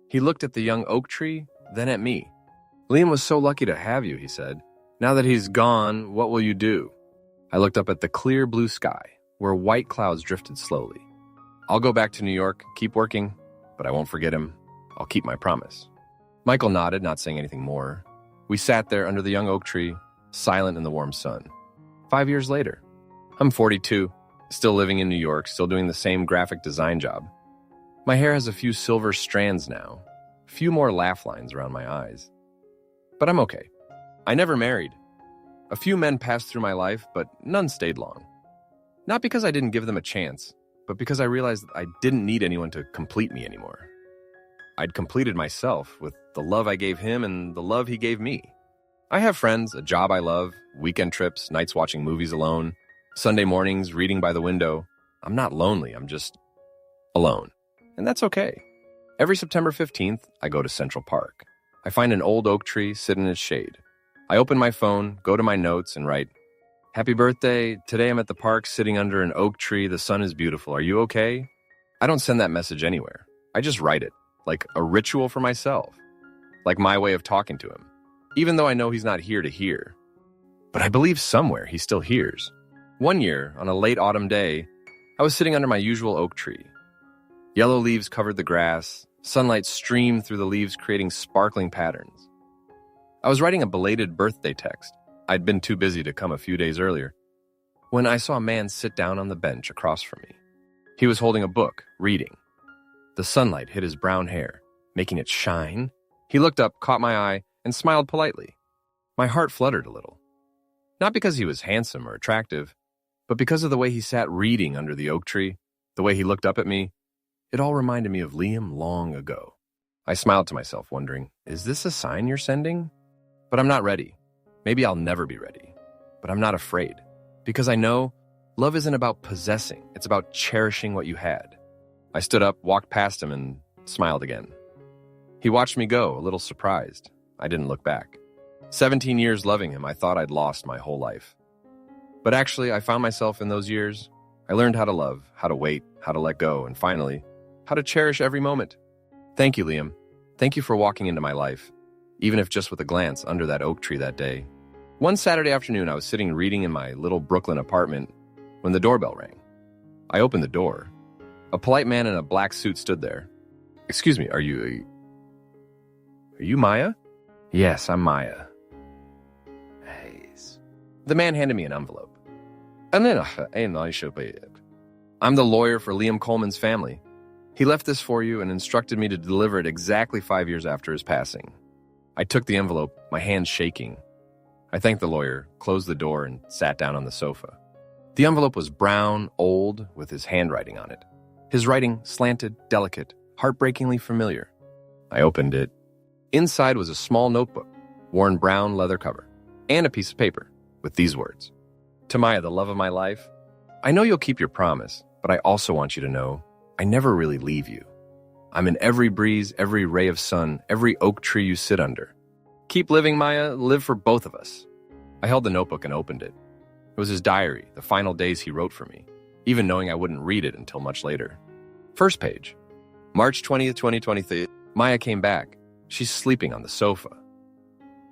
He looked at the young oak tree, then at me. Liam was so lucky to have you, he said. Now that he's gone, what will you do? I looked up at the clear blue sky, where white clouds drifted slowly. I'll go back to New York, keep working, but I won't forget him. I'll keep my promise. Michael nodded, not saying anything more. We sat there under the young oak tree, silent in the warm sun. 5 years later. I'm 42, still living in New York, still doing the same graphic design job. My hair has a few silver strands now, a few more laugh lines around my eyes. But I'm okay. I never married. A few men passed through my life, but none stayed long. Not because I didn't give them a chance, but because I realized that I didn't need anyone to complete me anymore. I'd completed myself with the love I gave him and the love he gave me. I have friends, a job I love, weekend trips, nights watching movies alone, Sunday mornings reading by the window. I'm not lonely, I'm just alone. And that's okay. Every September 15th, I go to Central Park. I find an old oak tree, sit in its shade. I open my phone, go to my notes, and write, "Happy birthday. Today I'm at the park sitting under an oak tree. The sun is beautiful. Are you okay?" I don't send that message anywhere. I just write it, like a ritual for myself, like my way of talking to him, even though I know he's not here to hear. But I believe somewhere he still hears. One year, on a late autumn day, I was sitting under my usual oak tree. Yellow leaves covered the grass. Sunlight streamed through the leaves, creating sparkling patterns. I was writing a belated birthday text. I'd been too busy to come a few days earlier, when I saw a man sit down on the bench across from me. He was holding a book, reading. The sunlight hit his brown hair, making it shine. He looked up, caught my eye, and smiled politely. My heart fluttered a little. Not because he was handsome or attractive, but because of the way he sat reading under the oak tree, the way he looked up at me. It all reminded me of Liam long ago. I smiled to myself, wondering, is this a sign you're sending? But I'm not ready. Maybe I'll never be ready. But I'm not afraid. Because I know love isn't about possessing. It's about cherishing what you had. I stood up, walked past him, and smiled again. He watched me go, a little surprised. I didn't look back. 17 years loving him, I thought I'd lost my whole life. But actually, I found myself in those years. I learned how to love, how to wait, how to let go, and finally, how to cherish every moment. Thank you, Liam. Thank you for walking into my life, even if just with a glance under that oak tree that day. One Saturday afternoon, I was sitting reading in my little Brooklyn apartment when the doorbell rang. I opened the door. A polite man in a black suit stood there. "Excuse me, are you Maya?" "Yes, I'm Maya." The man handed me an envelope. I'm the lawyer for Liam Coleman's family. He left this for you and instructed me to deliver it exactly 5 years after his passing. I took the envelope, my hands shaking. I thanked the lawyer, closed the door, and sat down on the sofa. The envelope was brown, old, with his handwriting on it. His writing slanted, delicate, heartbreakingly familiar. I opened it. Inside was a small notebook, worn brown leather cover, and a piece of paper with these words. "To Maya, the love of my life, I know you'll keep your promise, But I also want you to know, I never really leave you. I'm in every breeze, every ray of sun, every oak tree you sit under. Keep living, Maya. Live for both of us. I held the notebook and opened it. It was his diary, the final days he wrote for me, even knowing I wouldn't read it until much later. First page. March 20th, 2023. Maya came back. She's sleeping on the sofa.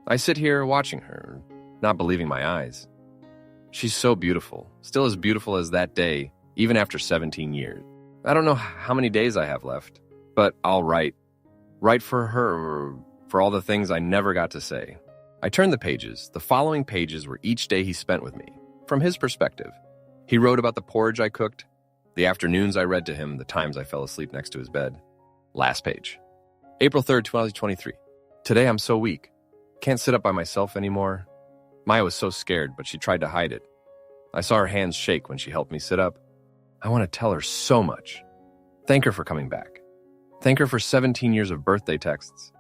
I sit here watching her, not believing my eyes. She's so beautiful, still as beautiful as that day, even after 17 years. I don't know how many days I have left, but I'll write. Write for her, for all the things I never got to say. I turned the pages. The following pages were each day he spent with me, from his perspective. He wrote about the porridge I cooked, the afternoons I read to him, the times I fell asleep next to his bed. Last page. April 3rd, 2023. Today I'm so weak. Can't sit up by myself anymore. Maya was so scared, but she tried to hide it. I saw her hands shake when she helped me sit up. I want to tell her so much. Thank her for coming back. Thank her for 17 years of birthday texts.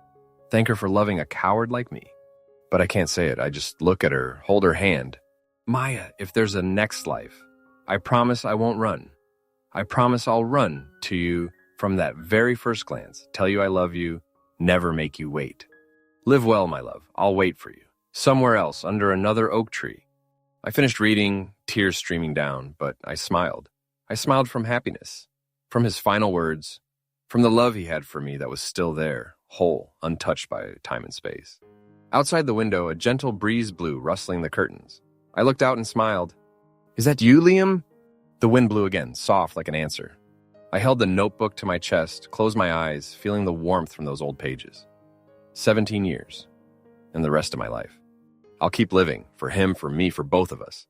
Thank her for loving a coward like me. But I can't say it. I just look at her, hold her hand. Maya, if there's a next life, I promise I won't run. I promise I'll run to you from that very first glance, tell you I love you, never make you wait. Live well, my love. I'll wait for you. Somewhere else, under another oak tree. I finished reading, tears streaming down, but I smiled. I smiled from happiness, from his final words, from the love he had for me that was still there, whole, untouched by time and space. Outside the window, a gentle breeze blew, rustling the curtains. I looked out and smiled. Is that you, Liam? The wind blew again, soft like an answer. I held the notebook to my chest, closed my eyes, feeling the warmth from those old pages. 17 years, and the rest of my life. I'll keep living, for him, for me, for both of us.